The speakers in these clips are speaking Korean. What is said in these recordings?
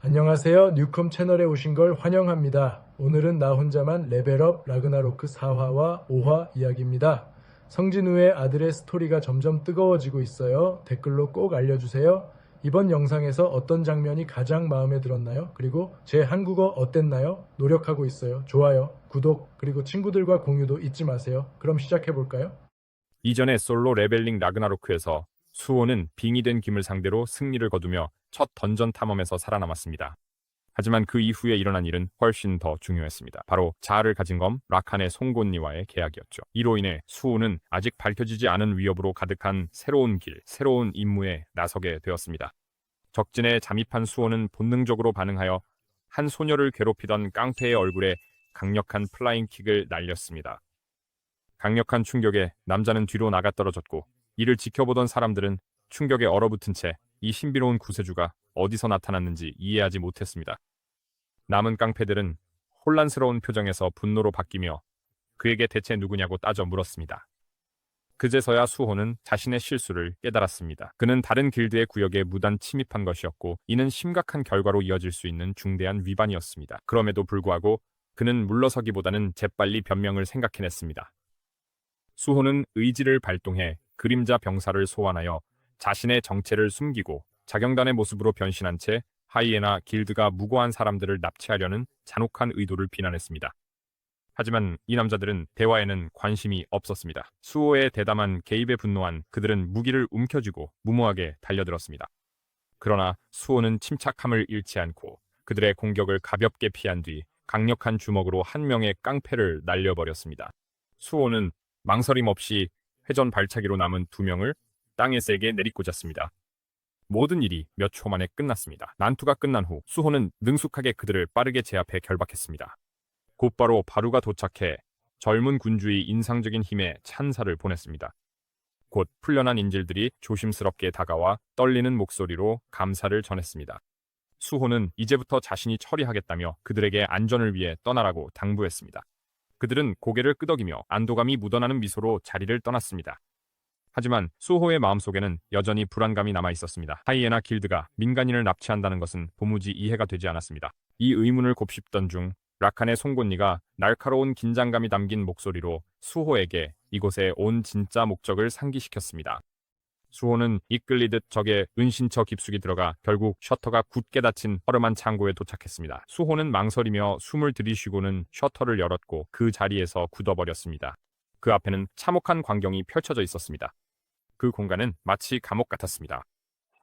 안녕하세요. 뉴컴 채널에 오신 걸 환영합니다. 오늘은 나 혼자만 레벨업 라그나로크 4화와 5화 이야기입니다. 성진 후의 아들의 스토리가 점점 뜨거워지고 있어요. 댓글로 꼭 알려주세요. 이번 영상에서 어떤 장면이 가장 마음에 들었나요? 그리고 제 한국어 어땠나요? 노력하고 있어요. 좋아요, 구독, 그리고 친구들과 공유도 잊지 마세요. 그럼 시작해볼까요? 이전의 솔로 레벨링 라그나로크에서 수호는 빙이 된 김을 상대로 승리를 거두며 첫 던전 탐험에서 살아남았습니다. 하지만 그 이후에 일어난 일은 훨씬 더 중요했습니다. 바로 자아를 가진 검 라칸의 송곳니와의 계약이었죠. 이로 인해 수호는 아직 밝혀지지 않은 위협으로 가득한 새로운 길, 새로운 임무에 나서게 되었습니다. 적진에 잠입한 수호는 본능적으로 반응하여 한 소녀를 괴롭히던 깡패의 얼굴에 강력한 플라잉 킥을 날렸습니다. 강력한 충격에 남자는 뒤로 나가 떨어졌고, 이를 지켜보던 사람들은 충격에 얼어붙은 채 이 신비로운 구세주가 어디서 나타났는지 이해하지 못했습니다. 남은 깡패들은 혼란스러운 표정에서 분노로 바뀌며 그에게 대체 누구냐고 따져 물었습니다. 그제서야 수호는 자신의 실수를 깨달았습니다. 그는 다른 길드의 구역에 무단 침입한 것이었고, 이는 심각한 결과로 이어질 수 있는 중대한 위반이었습니다. 그럼에도 불구하고 그는 물러서기보다는 재빨리 변명을 생각해냈습니다. 수호는 의지를 발동해 그림자 병사를 소환하여 자신의 정체를 숨기고 자경단의 모습으로 변신한 채 하이에나 길드가 무고한 사람들을 납치하려는 잔혹한 의도를 비난했습니다. 하지만 이 남자들은 대화에는 관심이 없었습니다. 수호의 대담한 개입에 분노한 그들은 무기를 움켜쥐고 무모하게 달려들었습니다. 그러나 수호는 침착함을 잃지 않고 그들의 공격을 가볍게 피한 뒤 강력한 주먹으로 한 명의 깡패를 날려버렸습니다. 수호는 망설임 없이 회전 발차기로 남은 두 명을 땅에 세게 내리꽂았습니다. 모든 일이 몇 초 만에 끝났습니다. 난투가 끝난 후 수호는 능숙하게 그들을 빠르게 제압해 결박했습니다. 곧바로 바루가 도착해 젊은 군주의 인상적인 힘에 찬사를 보냈습니다. 곧 풀려난 인질들이 조심스럽게 다가와 떨리는 목소리로 감사를 전했습니다. 수호는 이제부터 자신이 처리하겠다며 그들에게 안전을 위해 떠나라고 당부했습니다. 그들은 고개를 끄덕이며 안도감이 묻어나는 미소로 자리를 떠났습니다. 하지만 수호의 마음속에는 여전히 불안감이 남아있었습니다. 하이에나 길드가 민간인을 납치한다는 것은 도무지 이해가 되지 않았습니다. 이 의문을 곱씹던 중 라칸의 송곳니가 날카로운 긴장감이 담긴 목소리로 수호에게 이곳에 온 진짜 목적을 상기시켰습니다. 수호는 이끌리듯 적의 은신처 깊숙이 들어가 결국 셔터가 굳게 닫힌 허름한 창고에 도착했습니다. 수호는 망설이며 숨을 들이쉬고는 셔터를 열었고 그 자리에서 굳어버렸습니다. 그 앞에는 참혹한 광경이 펼쳐져 있었습니다. 그 공간은 마치 감옥 같았습니다.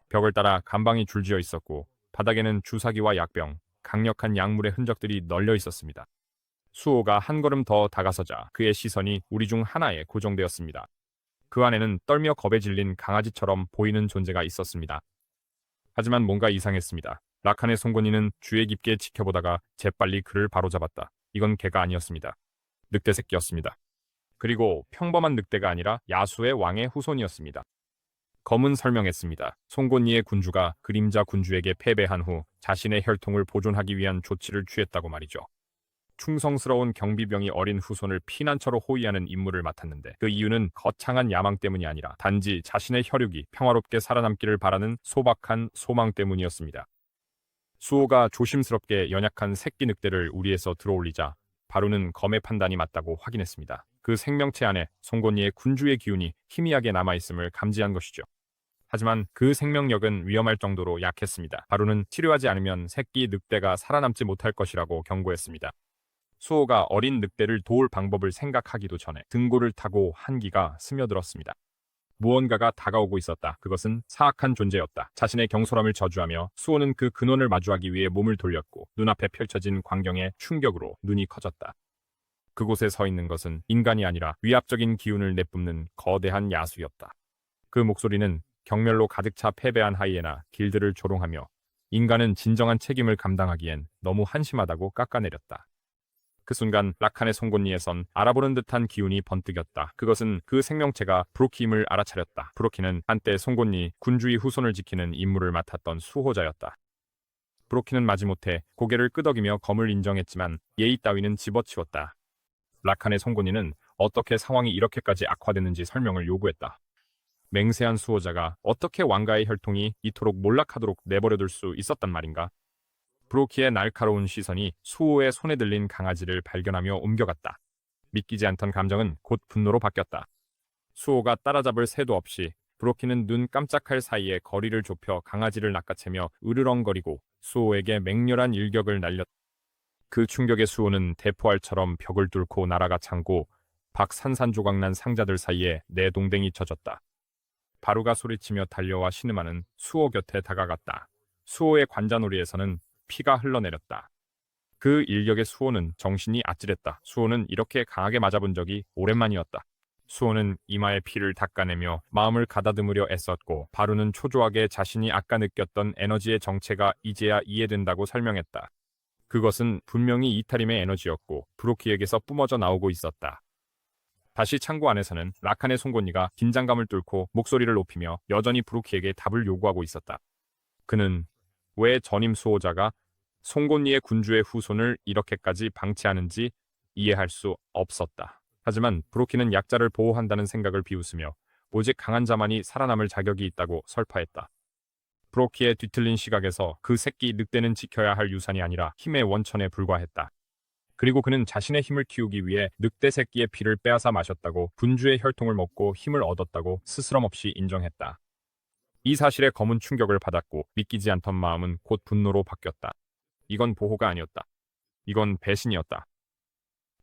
벽을 따라 간방이 줄지어 있었고 바닥에는 주사기와 약병, 강력한 약물의 흔적들이 널려 있었습니다. 수호가 한 걸음 더 다가서자 그의 시선이 우리 중 하나에 고정되었습니다. 그 안에는 떨며 겁에 질린 강아지처럼 보이는 존재가 있었습니다. 하지만 뭔가 이상했습니다. 라칸의 송곳니는 주의 깊게 지켜보다가 재빨리 그를 바로잡았다. 이건 개가 아니었습니다. 늑대 새끼였습니다. 그리고 평범한 늑대가 아니라 야수의 왕의 후손이었습니다. 검은 설명했습니다. 송곳니의 군주가 그림자 군주에게 패배한 후 자신의 혈통을 보존하기 위한 조치를 취했다고 말이죠. 충성스러운 경비병이 어린 후손을 피난처로 호위하는 임무를 맡았는데 그 이유는 거창한 야망 때문이 아니라 단지 자신의 혈육이 평화롭게 살아남기를 바라는 소박한 소망 때문이었습니다. 수호가 조심스럽게 연약한 새끼 늑대를 우리에서 들어올리자 바루는 검의 판단이 맞다고 확인했습니다. 그 생명체 안에 송곳니의 군주의 기운이 희미하게 남아있음을 감지한 것이죠. 하지만 그 생명력은 위험할 정도로 약했습니다. 바루는 치료하지 않으면 새끼 늑대가 살아남지 못할 것이라고 경고했습니다. 수호가 어린 늑대를 도울 방법을 생각하기도 전에 등골을 타고 한기가 스며들었습니다. 무언가가 다가오고 있었다. 그것은 사악한 존재였다. 자신의 경솔함을 저주하며 수호는 그 근원을 마주하기 위해 몸을 돌렸고 눈앞에 펼쳐진 광경의 충격으로 눈이 커졌다. 그곳에 서 있는 것은 인간이 아니라 위압적인 기운을 내뿜는 거대한 야수였다. 그 목소리는 경멸로 가득 차 패배한 하이에나 길드를 조롱하며 인간은 진정한 책임을 감당하기엔 너무 한심하다고 깎아내렸다. 그 순간 라칸의 송곳니에선 알아보는 듯한 기운이 번뜩였다. 그것은 그 생명체가 브로키임을 알아차렸다. 브로키는 한때 송곳니 군주의 후손을 지키는 임무를 맡았던 수호자였다. 브로키는 마지못해 고개를 끄덕이며 검을 인정했지만 예의 따위는 집어치웠다. 라칸의 송곳니는 어떻게 상황이 이렇게까지 악화됐는지 설명을 요구했다. 맹세한 수호자가 어떻게 왕가의 혈통이 이토록 몰락하도록 내버려둘 수 있었단 말인가? 브로키의 날카로운 시선이 수호의 손에 들린 강아지를 발견하며 옮겨갔다. 믿기지 않던 감정은 곧 분노로 바뀌었다. 수호가 따라잡을 새도 없이 브로키는 눈 깜짝할 사이에 거리를 좁혀 강아지를 낚아채며 으르렁거리고 수호에게 맹렬한 일격을 날렸다. 그 충격에 수호는 대포알처럼 벽을 뚫고 날아가 창고 밖 산산조각난 상자들 사이에 내동댕이 쳐졌다. 바루가 소리치며 달려와 신음하는 수호 곁에 다가갔다. 수호의 관자놀이에서는 피가 흘러내렸다. 그 일격에 수호는 정신이 아찔했다. 수호는 이렇게 강하게 맞아본 적이 오랜만이었다. 수호는 이마에 피를 닦아내며 마음을 가다듬으려 애썼고 바루는 초조하게 자신이 아까 느꼈던 에너지의 정체가 이제야 이해된다고 설명했다. 그것은 분명히 이타림의 에너지였고 브로키에게서 뿜어져 나오고 있었다. 다시 창고 안에서는 라칸의 송곳니가 긴장감을 뚫고 목소리를 높이며 여전히 브로키에게 답을 요구하고 있었다. 그는 왜 전임 수호자가 송곳니의 군주의 후손을 이렇게까지 방치하는지 이해할 수 없었다. 하지만 브로키는 약자를 보호한다는 생각을 비웃으며 오직 강한 자만이 살아남을 자격이 있다고 설파했다. 브로키의 뒤틀린 시각에서 그 새끼 늑대는 지켜야 할 유산이 아니라 힘의 원천에 불과했다. 그리고 그는 자신의 힘을 키우기 위해 늑대 새끼의 피를 빼앗아 마셨다고 군주의 혈통을 먹고 힘을 얻었다고 스스럼없이 인정했다. 이 사실에 검은 충격을 받았고 믿기지 않던 마음은 곧 분노로 바뀌었다. 이건 보호가 아니었다. 이건 배신이었다.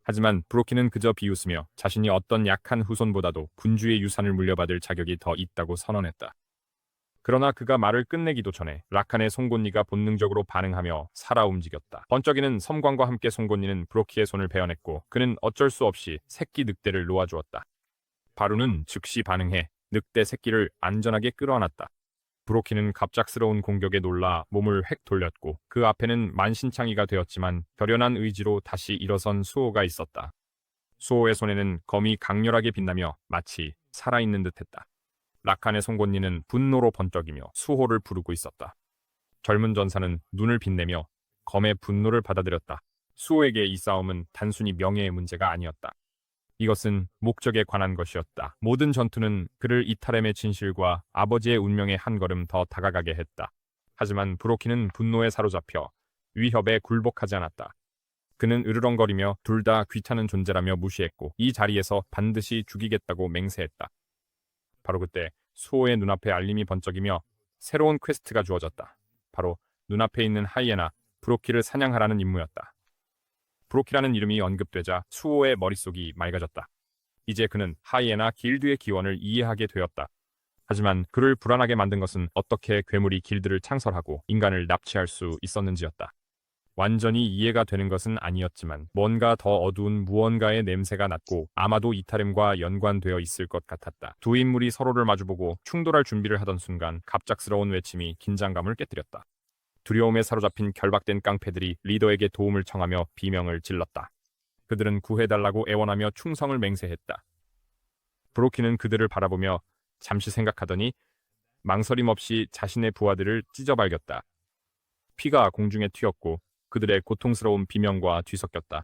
하지만 브로키는 그저 비웃으며 자신이 어떤 약한 후손보다도 군주의 유산을 물려받을 자격이 더 있다고 선언했다. 그러나 그가 말을 끝내기도 전에 라칸의 송곳니가 본능적으로 반응하며 살아 움직였다. 번쩍이는 섬광과 함께 송곳니는 브로키의 손을 베어냈고 그는 어쩔 수 없이 새끼 늑대를 놓아주었다. 바루는 즉시 반응해 늑대 새끼를 안전하게 끌어안았다. 브로키는 갑작스러운 공격에 놀라 몸을 획 돌렸고 그 앞에는 만신창이가 되었지만 결연한 의지로 다시 일어선 수호가 있었다. 수호의 손에는 검이 강렬하게 빛나며 마치 살아있는 듯했다. 라칸의 송곳니는 분노로 번쩍이며 수호를 부르고 있었다. 젊은 전사는 눈을 빛내며 검의 분노를 받아들였다. 수호에게 이 싸움은 단순히 명예의 문제가 아니었다. 이것은 목적에 관한 것이었다. 모든 전투는 그를 이타렘의 진실과 아버지의 운명에 한 걸음 더 다가가게 했다. 하지만 브로키는 분노에 사로잡혀 위협에 굴복하지 않았다. 그는 으르렁거리며 둘 다 귀찮은 존재라며 무시했고 이 자리에서 반드시 죽이겠다고 맹세했다. 바로 그때 수호의 눈앞에 알림이 번쩍이며 새로운 퀘스트가 주어졌다. 바로 눈앞에 있는 하이에나 브로키를 사냥하라는 임무였다. 브로키라는 이름이 언급되자 수호의 머릿속이 맑아졌다. 이제 그는 하이에나 길드의 기원을 이해하게 되었다. 하지만 그를 불안하게 만든 것은 어떻게 괴물이 길드를 창설하고 인간을 납치할 수 있었는지였다. 완전히 이해가 되는 것은 아니었지만 뭔가 더 어두운 무언가의 냄새가 났고 아마도 이타렘과 연관되어 있을 것 같았다. 두 인물이 서로를 마주보고 충돌할 준비를 하던 순간 갑작스러운 외침이 긴장감을 깨뜨렸다. 두려움에 사로잡힌 결박된 깡패들이 리더에게 도움을 청하며 비명을 질렀다. 그들은 구해달라고 애원하며 충성을 맹세했다. 브로키는 그들을 바라보며 잠시 생각하더니 망설임 없이 자신의 부하들을 찢어발겼다. 피가 공중에 튀었고 그들의 고통스러운 비명과 뒤섞였다.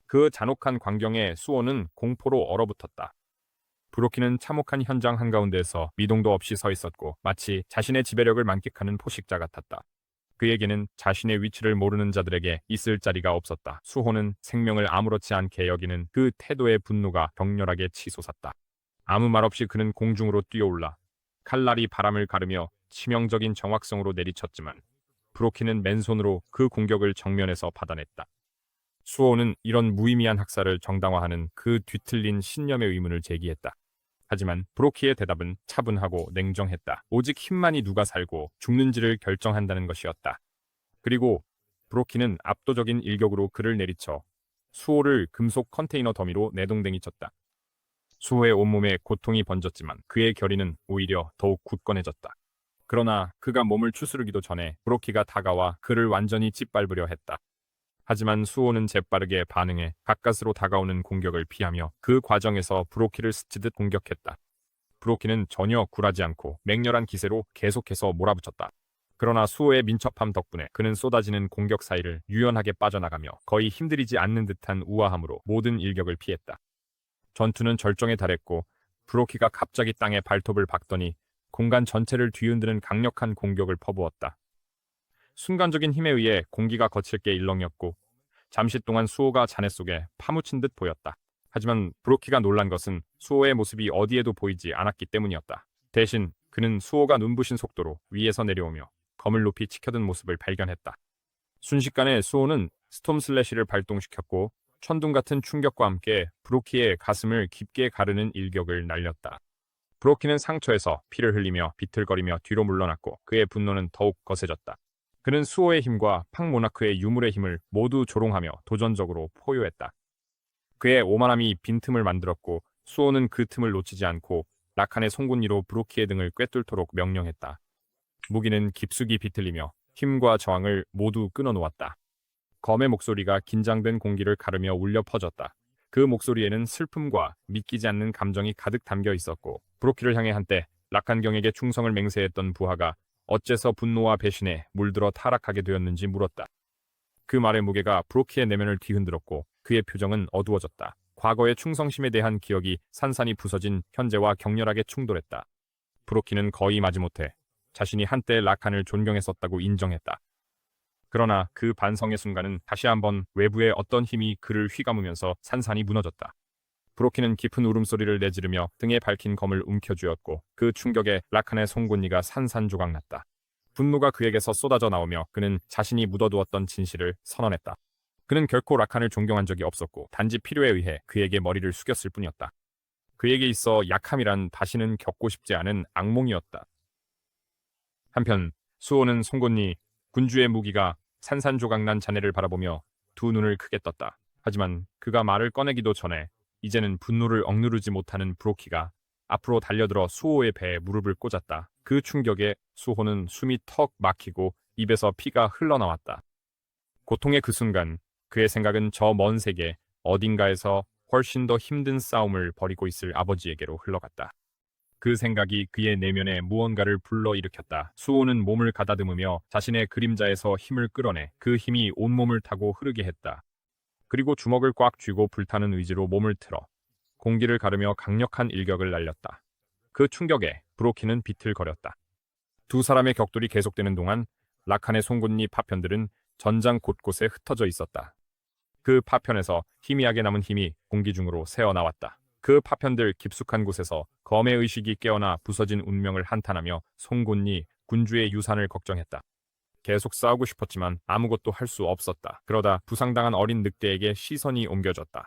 그 잔혹한 광경에 수호는 공포로 얼어붙었다. 브로키는 참혹한 현장 한가운데에서 미동도 없이 서 있었고 마치 자신의 지배력을 만끽하는 포식자 같았다. 그에게는 자신의 위치를 모르는 자들에게 있을 자리가 없었다. 수호는 생명을 아무렇지 않게 여기는 그 태도의 분노가 격렬하게 치솟았다. 아무 말 없이 그는 공중으로 뛰어올라 칼날이 바람을 가르며 치명적인 정확성으로 내리쳤지만 브로키는 맨손으로 그 공격을 정면에서 받아냈다. 수호는 이런 무의미한 학살을 정당화하는 그 뒤틀린 신념의 의문을 제기했다. 하지만 브로키의 대답은 차분하고 냉정했다. 오직 힘만이 누가 살고 죽는지를 결정한다는 것이었다. 그리고 브로키는 압도적인 일격으로 그를 내리쳐 수호를 금속 컨테이너 더미로 내동댕이 쳤다. 수호의 온몸에 고통이 번졌지만 그의 결의는 오히려 더욱 굳건해졌다. 그러나 그가 몸을 추스르기도 전에 브로키가 다가와 그를 완전히 짓밟으려 했다. 하지만 수호는 재빠르게 반응해 가까스로 다가오는 공격을 피하며 그 과정에서 브로키를 스치듯 공격했다. 브로키는 전혀 굴하지 않고 맹렬한 기세로 계속해서 몰아붙였다. 그러나 수호의 민첩함 덕분에 그는 쏟아지는 공격 사이를 유연하게 빠져나가며 거의 힘들이지 않는 듯한 우아함으로 모든 일격을 피했다. 전투는 절정에 달했고 브로키가 갑자기 땅에 발톱을 박더니 공간 전체를 뒤흔드는 강력한 공격을 퍼부었다. 순간적인 힘에 의해 공기가 거칠 게 일렁였고 잠시 동안 수호가 잔해 속에 파묻힌 듯 보였다. 하지만 브로키가 놀란 것은 수호의 모습이 어디에도 보이지 않았기 때문이었다. 대신 그는 수호가 눈부신 속도로 위에서 내려오며 검을 높이 치켜든 모습을 발견했다. 순식간에 수호는 스톰 슬래시를 발동시켰고 천둥 같은 충격과 함께 브로키의 가슴을 깊게 가르는 일격을 날렸다. 브로키는 상처에서 피를 흘리며 비틀거리며 뒤로 물러났고 그의 분노는 더욱 거세졌다. 그는 수호의 힘과 팡 모나크의 유물의 힘을 모두 조롱하며 도전적으로 포효했다. 그의 오만함이 빈틈을 만들었고 수호는 그 틈을 놓치지 않고 라칸의 송곳니로 브로키의 등을 꿰뚫도록 명령했다. 무기는 깊숙이 비틀리며 힘과 저항을 모두 끊어놓았다. 검의 목소리가 긴장된 공기를 가르며 울려 퍼졌다. 그 목소리에는 슬픔과 믿기지 않는 감정이 가득 담겨 있었고 브로키를 향해 한때 라칸경에게 충성을 맹세했던 부하가 어째서 분노와 배신에 물들어 타락하게 되었는지 물었다. 그 말의 무게가 브로키의 내면을 뒤흔들었고 그의 표정은 어두워졌다. 과거의 충성심에 대한 기억이 산산이 부서진 현재와 격렬하게 충돌했다. 브로키는 거의 마지못해 자신이 한때 라칸을 존경했었다고 인정했다. 그러나 그 반성의 순간은 다시 한번 외부의 어떤 힘이 그를 휘감으면서 산산이 무너졌다. 브로키는 깊은 울음소리를 내지르며 등에 밝힌 검을 움켜쥐었고 그 충격에 라칸의 송곳니가 산산조각났다. 분노가 그에게서 쏟아져 나오며 그는 자신이 묻어두었던 진실을 선언했다. 그는 결코 라칸을 존경한 적이 없었고 단지 필요에 의해 그에게 머리를 숙였을 뿐이었다. 그에게 있어 약함이란 다시는 겪고 싶지 않은 악몽이었다. 한편 수호는 송곳니, 군주의 무기가 산산조각난 자네를 바라보며 두 눈을 크게 떴다. 하지만 그가 말을 꺼내기도 전에 이제는 분노를 억누르지 못하는 브로키가 앞으로 달려들어 수호의 배에 무릎을 꽂았다. 그 충격에 수호는 숨이 턱 막히고 입에서 피가 흘러나왔다. 고통의 그 순간 그의 생각은 저 먼 세계 어딘가에서 훨씬 더 힘든 싸움을 벌이고 있을 아버지에게로 흘러갔다. 그 생각이 그의 내면에 무언가를 불러일으켰다. 수호는 몸을 가다듬으며 자신의 그림자에서 힘을 끌어내 그 힘이 온몸을 타고 흐르게 했다. 그리고 주먹을 꽉 쥐고 불타는 의지로 몸을 틀어 공기를 가르며 강력한 일격을 날렸다. 그 충격에 브로키는 비틀거렸다. 두 사람의 격돌이 계속되는 동안 라칸의 송곳니 파편들은 전장 곳곳에 흩어져 있었다. 그 파편에서 희미하게 남은 힘이 공기 중으로 새어나왔다. 그 파편들 깊숙한 곳에서 검의 의식이 깨어나 부서진 운명을 한탄하며 송곳니, 군주의 유산을 걱정했다. 계속 싸우고 싶었지만 아무것도 할 수 없었다. 그러다 부상당한 어린 늑대에게 시선이 옮겨졌다.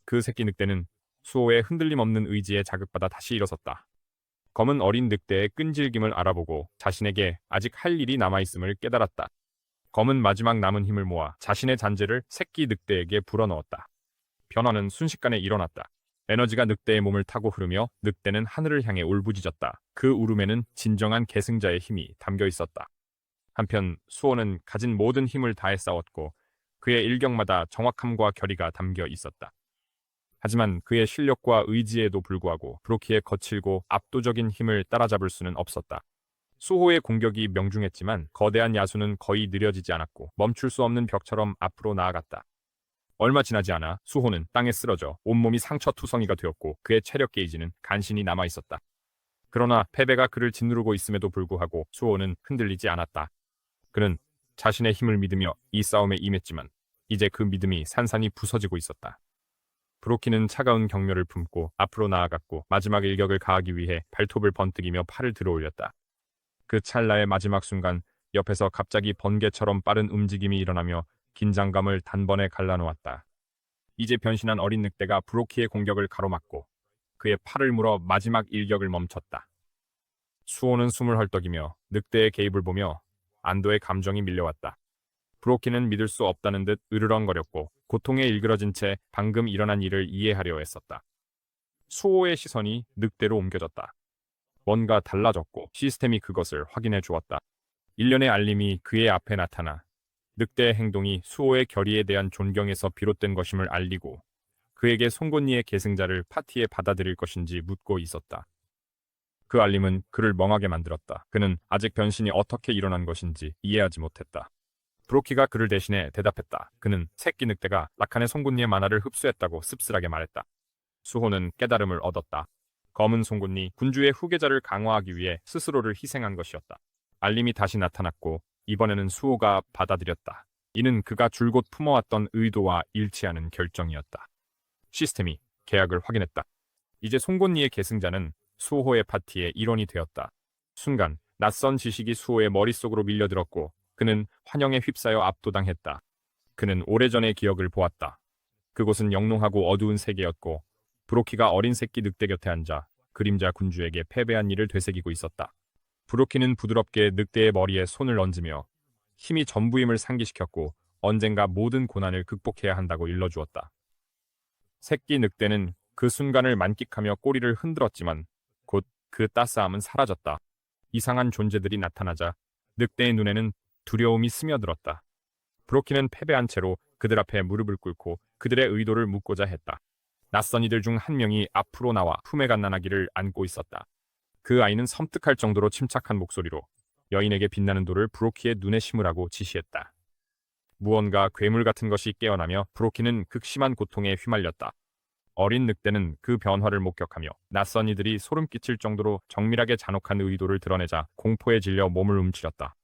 그 새끼 늑대는 수호의 흔들림 없는 의지에 자극받아 다시 일어섰다. 검은 어린 늑대의 끈질김을 알아보고 자신에게 아직 할 일이 남아있음을 깨달았다. 검은 마지막 남은 힘을 모아 자신의 잔재를 새끼 늑대에게 불어넣었다. 변화는 순식간에 일어났다. 에너지가 늑대의 몸을 타고 흐르며 늑대는 하늘을 향해 울부짖었다. 그 울음에는 진정한 계승자의 힘이 담겨 있었다. 한편 수호는 가진 모든 힘을 다해 싸웠고 그의 일격마다 정확함과 결의가 담겨 있었다. 하지만 그의 실력과 의지에도 불구하고 브로키의 거칠고 압도적인 힘을 따라잡을 수는 없었다. 수호의 공격이 명중했지만 거대한 야수는 거의 느려지지 않았고 멈출 수 없는 벽처럼 앞으로 나아갔다. 얼마 지나지 않아 수호는 땅에 쓰러져 온몸이 상처투성이가 되었고 그의 체력 게이지는 간신히 남아있었다. 그러나 패배가 그를 짓누르고 있음에도 불구하고 수호는 흔들리지 않았다. 그는 자신의 힘을 믿으며 이 싸움에 임했지만 이제 그 믿음이 산산이 부서지고 있었다. 브로키는 차가운 경멸을 품고 앞으로 나아갔고 마지막 일격을 가하기 위해 발톱을 번뜩이며 팔을 들어 올렸다. 그 찰나의 마지막 순간 옆에서 갑자기 번개처럼 빠른 움직임이 일어나며 긴장감을 단번에 갈라놓았다. 이제 변신한 어린 늑대가 브로키의 공격을 가로막고 그의 팔을 물어 마지막 일격을 멈췄다. 수호는 숨을 헐떡이며 늑대의 개입을 보며 안도의 감정이 밀려왔다. 브로키는 믿을 수 없다는 듯 으르렁거렸고 고통에 일그러진 채 방금 일어난 일을 이해하려 했었다. 수호의 시선이 늑대로 옮겨졌다. 뭔가 달라졌고 시스템이 그것을 확인해 주었다. 일련의 알림이 그의 앞에 나타나 늑대의 행동이 수호의 결의에 대한 존경에서 비롯된 것임을 알리고 그에게 송곳니의 계승자를 파티에 받아들일 것인지 묻고 있었다. 그 알림은 그를 멍하게 만들었다. 그는 아직 변신이 어떻게 일어난 것인지 이해하지 못했다. 브로키가 그를 대신해 대답했다. 그는 새끼 늑대가 라칸의 송곳니의 만화를 흡수했다고 씁쓸하게 말했다. 수호는 깨달음을 얻었다. 검은 송곳니, 군주의 후계자를 강화하기 위해 스스로를 희생한 것이었다. 알림이 다시 나타났고 이번에는 수호가 받아들였다. 이는 그가 줄곧 품어왔던 의도와 일치하는 결정이었다. 시스템이 계약을 확인했다. 이제 송곳니의 계승자는 수호의 파티의 일원이 되었다. 순간 낯선 지식이 수호의 머릿속으로 밀려들었고 그는 환영에 휩싸여 압도당했다. 그는 오래전의 기억을 보았다. 그곳은 영롱하고 어두운 세계였고 브로키가 어린 새끼 늑대 곁에 앉아 그림자 군주에게 패배한 일을 되새기고 있었다. 브로키는 부드럽게 늑대의 머리에 손을 얹으며 힘이 전부임을 상기시켰고 언젠가 모든 고난을 극복해야 한다고 일러주었다. 새끼 늑대는 그 순간을 만끽하며 꼬리를 흔들었지만 곧 그 따스함은 사라졌다. 이상한 존재들이 나타나자 늑대의 눈에는 두려움이 스며들었다. 브로키는 패배한 채로 그들 앞에 무릎을 꿇고 그들의 의도를 묻고자 했다. 낯선 이들 중 한 명이 앞으로 나와 품에 갓난아기를 안고 있었다. 그 아이는 섬뜩할 정도로 침착한 목소리로 여인에게 빛나는 돌을 브로키의 눈에 심으라고 지시했다. 무언가 괴물 같은 것이 깨어나며 브로키는 극심한 고통에 휘말렸다. 어린 늑대는 그 변화를 목격하며 낯선 이들이 소름 끼칠 정도로 정밀하게 잔혹한 의도를 드러내자 공포에 질려 몸을 움츠렸다.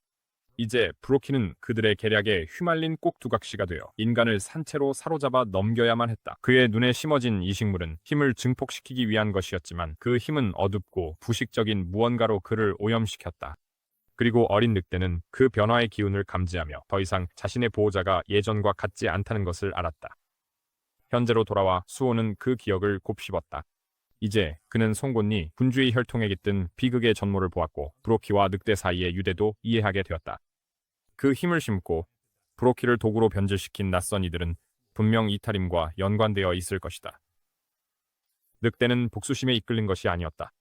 이제 브로키는 그들의 계략에 휘말린 꼭두각시가 되어 인간을 산채로 사로잡아 넘겨야만 했다. 그의 눈에 심어진 이 식물은 힘을 증폭시키기 위한 것이었지만 그 힘은 어둡고 부식적인 무언가로 그를 오염시켰다. 그리고 어린 늑대는 그 변화의 기운을 감지하며 더 이상 자신의 보호자가 예전과 같지 않다는 것을 알았다. 현재로 돌아와 수호는 그 기억을 곱씹었다. 이제 그는 송곳니 군주의 혈통에 깃든 비극의 전모를 보았고 브로키와 늑대 사이의 유대도 이해하게 되었다. 그 힘을 심고 브로키를 도구로 변질시킨 낯선 이들은 분명 이탈임과 연관되어 있을 것이다. 늑대는 복수심에 이끌린 것이 아니었다.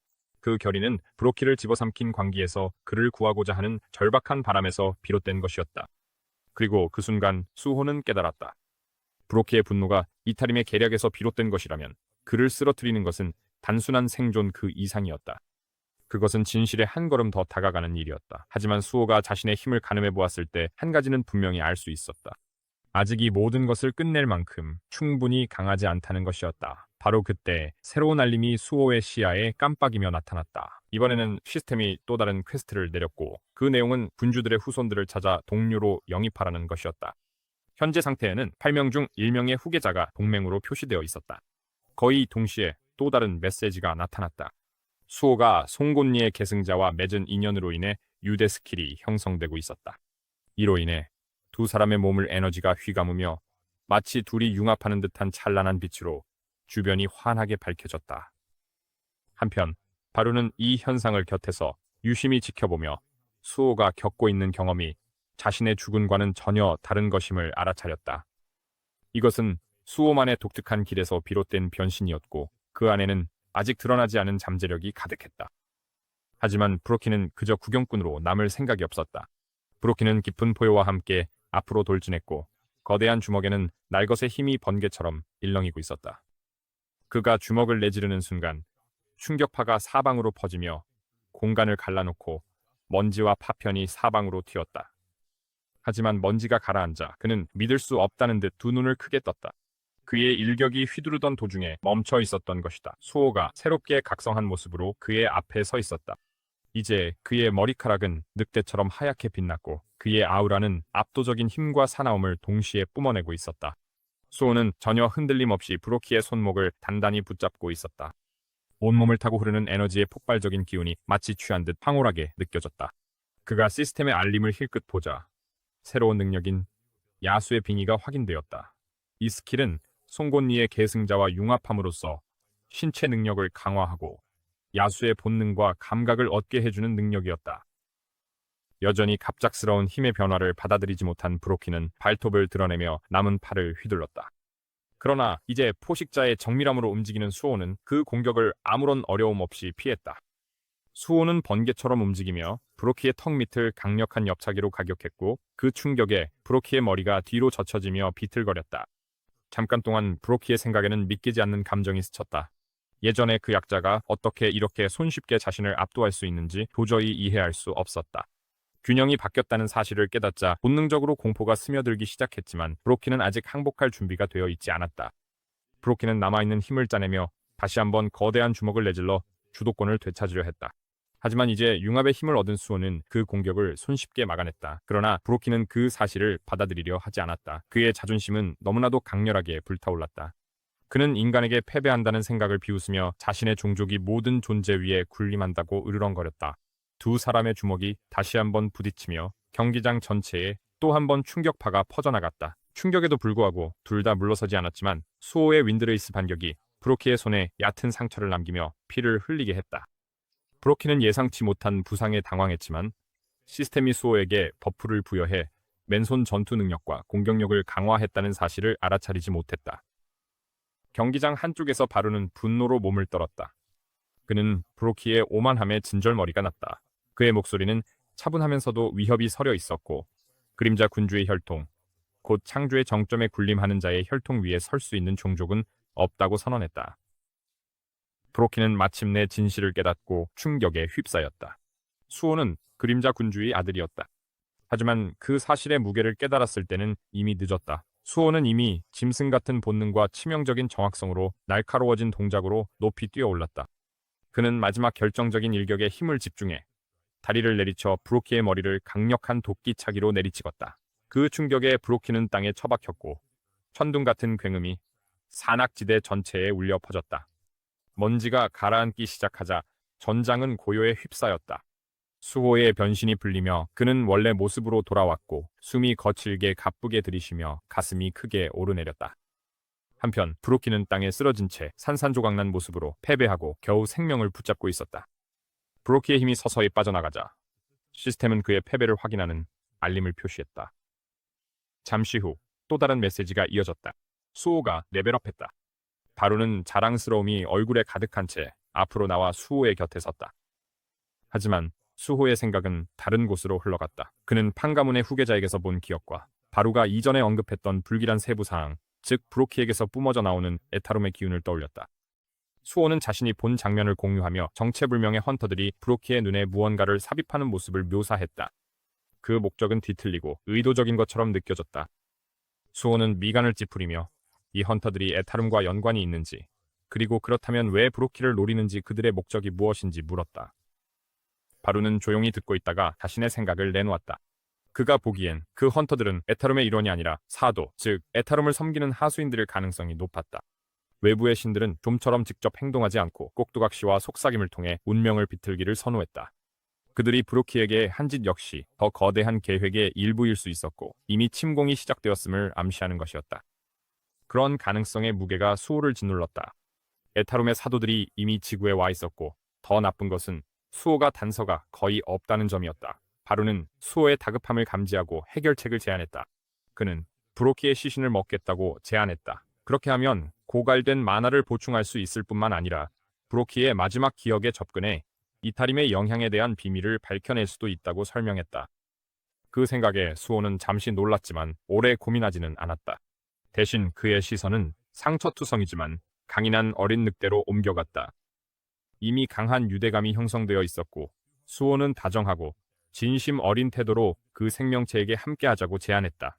그 결의는 브로키를 집어삼킨 광기에서 그를 구하고자 하는 절박한 바람에서 비롯된 것이었다. 그리고 그 순간 수호는 깨달았다. 브로키의 분노가 이탈임의 계략에서 비롯된 것이라면 그를 쓰러뜨리는 것은 단순한 생존 그 이상이었다. 그것은 진실에 한 걸음 더 다가가는 일이었다. 하지만 수호가 자신의 힘을 가늠해 보았을 때 한 가지는 분명히 알 수 있었다. 아직 이 모든 것을 끝낼 만큼 충분히 강하지 않다는 것이었다. 바로 그때 새로운 알림이 수호의 시야에 깜빡이며 나타났다. 이번에는 시스템이 또 다른 퀘스트를 내렸고 그 내용은 군주들의 후손들을 찾아 동료로 영입하라는 것이었다. 현재 상태에는 8명 중 1명의 후계자가 동맹으로 표시되어 있었다. 거의 동시에 또 다른 메시지가 나타났다. 수호가 송곳니의 계승자와 맺은 인연으로 인해 유대 스킬이 형성되고 있었다. 이로 인해 두 사람의 몸을 에너지가 휘감으며 마치 둘이 융합하는 듯한 찬란한 빛으로 주변이 환하게 밝혀졌다. 한편 바루는 이 현상을 곁에서 유심히 지켜보며 수호가 겪고 있는 경험이 자신의 죽음과는 전혀 다른 것임을 알아차렸다. 이것은 수호만의 독특한 길에서 비롯된 변신이었고 그 안에는 아직 드러나지 않은 잠재력이 가득했다. 하지만 브로키는 그저 구경꾼으로 남을 생각이 없었다. 브로키는 깊은 포효와 함께 앞으로 돌진했고 거대한 주먹에는 날것의 힘이 번개처럼 일렁이고 있었다. 그가 주먹을 내지르는 순간 충격파가 사방으로 퍼지며 공간을 갈라놓고 먼지와 파편이 사방으로 튀었다. 하지만 먼지가 가라앉아 그는 믿을 수 없다는 듯 두 눈을 크게 떴다. 그의 일격이 휘두르던 도중에 멈춰 있었던 것이다. 수호가 새롭게 각성한 모습으로 그의 앞에 서 있었다. 이제 그의 머리카락은 늑대처럼 하얗게 빛났고 그의 아우라는 압도적인 힘과 사나움을 동시에 뿜어내고 있었다. 수호는 전혀 흔들림 없이 브로키의 손목을 단단히 붙잡고 있었다. 온몸을 타고 흐르는 에너지의 폭발적인 기운이 마치 취한 듯 황홀하게 느껴졌다. 그가 시스템의 알림을 힐끗 보자 새로운 능력인 야수의 빙의가 확인되었다. 이 스킬은 송곳니의 계승자와 융합함으로써 신체 능력을 강화하고 야수의 본능과 감각을 얻게 해주는 능력이었다. 여전히 갑작스러운 힘의 변화를 받아들이지 못한 브로키는 발톱을 드러내며 남은 팔을 휘둘렀다. 그러나 이제 포식자의 정밀함으로 움직이는 수호는 그 공격을 아무런 어려움 없이 피했다. 수호는 번개처럼 움직이며 브로키의 턱 밑을 강력한 옆차기로 가격했고 그 충격에 브로키의 머리가 뒤로 젖혀지며 비틀거렸다. 잠깐 동안 브로키의 생각에는 믿기지 않는 감정이 스쳤다. 예전에 그 약자가 어떻게 이렇게 손쉽게 자신을 압도할 수 있는지 도저히 이해할 수 없었다. 균형이 바뀌었다는 사실을 깨닫자 본능적으로 공포가 스며들기 시작했지만 브로키는 아직 항복할 준비가 되어 있지 않았다. 브로키는 남아있는 힘을 짜내며 다시 한번 거대한 주먹을 내질러 주도권을 되찾으려 했다. 하지만 이제 융합의 힘을 얻은 수호는 그 공격을 손쉽게 막아냈다. 그러나 브로키는 그 사실을 받아들이려 하지 않았다. 그의 자존심은 너무나도 강렬하게 불타올랐다. 그는 인간에게 패배한다는 생각을 비웃으며 자신의 종족이 모든 존재 위에 군림한다고 으르렁거렸다. 두 사람의 주먹이 다시 한번 부딪히며 경기장 전체에 또 한 번 충격파가 퍼져나갔다. 충격에도 불구하고 둘 다 물러서지 않았지만 수호의 윈드레이스 반격이 브로키의 손에 얕은 상처를 남기며 피를 흘리게 했다. 브로키는 예상치 못한 부상에 당황했지만 시스템이 수호에게 버프를 부여해 맨손 전투 능력과 공격력을 강화했다는 사실을 알아차리지 못했다. 경기장 한쪽에서 바루는 분노로 몸을 떨었다. 그는 브로키의 오만함에 진절머리가 났다. 그의 목소리는 차분하면서도 위협이 서려 있었고 그림자 군주의 혈통, 곧 창조의 정점에 군림하는 자의 혈통 위에 설 수 있는 종족은 없다고 선언했다. 브로키는 마침내 진실을 깨닫고 충격에 휩싸였다. 수호는 그림자 군주의 아들이었다. 하지만 그 사실의 무게를 깨달았을 때는 이미 늦었다. 수호는 이미 짐승 같은 본능과 치명적인 정확성으로 날카로워진 동작으로 높이 뛰어올랐다. 그는 마지막 결정적인 일격에 힘을 집중해 다리를 내리쳐 브로키의 머리를 강력한 도끼차기로 내리찍었다. 그 충격에 브로키는 땅에 처박혔고 천둥 같은 굉음이 산악지대 전체에 울려 퍼졌다. 먼지가 가라앉기 시작하자 전장은 고요에 휩싸였다. 수호의 변신이 풀리며 그는 원래 모습으로 돌아왔고 숨이 거칠게 가쁘게 들이쉬며 가슴이 크게 오르내렸다. 한편 브로키는 땅에 쓰러진 채 산산조각난 모습으로 패배하고 겨우 생명을 붙잡고 있었다. 브로키의 힘이 서서히 빠져나가자 시스템은 그의 패배를 확인하는 알림을 표시했다. 잠시 후 또 다른 메시지가 이어졌다. 수호가 레벨업했다. 바로는 자랑스러움이 얼굴에 가득한 채 앞으로 나와 수호의 곁에 섰다. 하지만 수호의 생각은 다른 곳으로 흘러갔다. 그는 판가문의 후계자에게서 본 기억과 바루가 이전에 언급했던 불길한 세부사항, 즉 브로키에게서 뿜어져 나오는 에타롬의 기운을 떠올렸다. 수호는 자신이 본 장면을 공유하며 정체불명의 헌터들이 브로키의 눈에 무언가를 삽입하는 모습을 묘사했다. 그 목적은 뒤틀리고 의도적인 것처럼 느껴졌다. 수호는 미간을 찌푸리며 이 헌터들이 에타름과 연관이 있는지, 그리고 그렇다면 왜 브로키를 노리는지 그들의 목적이 무엇인지 물었다. 바루는 조용히 듣고 있다가 자신의 생각을 내놓았다. 그가 보기엔 그 헌터들은 에타름의 일원이 아니라 사도, 즉 에타름을 섬기는 하수인들일 가능성이 높았다. 외부의 신들은 좀처럼 직접 행동하지 않고 꼭두각시와 속삭임을 통해 운명을 비틀기를 선호했다. 그들이 브로키에게 한 짓 역시 더 거대한 계획의 일부일 수 있었고 이미 침공이 시작되었음을 암시하는 것이었다. 그런 가능성의 무게가 수호를 짓눌렀다. 에타롬의 사도들이 이미 지구에 와 있었고 더 나쁜 것은 수호가 단서가 거의 없다는 점이었다. 바루는 수호의 다급함을 감지하고 해결책을 제안했다. 그는 브로키의 시신을 먹겠다고 제안했다. 그렇게 하면 고갈된 마나를 보충할 수 있을 뿐만 아니라 브로키의 마지막 기억에 접근해 이타림의 영향에 대한 비밀을 밝혀낼 수도 있다고 설명했다. 그 생각에 수호는 잠시 놀랐지만 오래 고민하지는 않았다. 대신 그의 시선은 상처투성이지만 강인한 어린 늑대로 옮겨갔다. 이미 강한 유대감이 형성되어 있었고 수호는 다정하고 진심 어린 태도로 그 생명체에게 함께하자고 제안했다.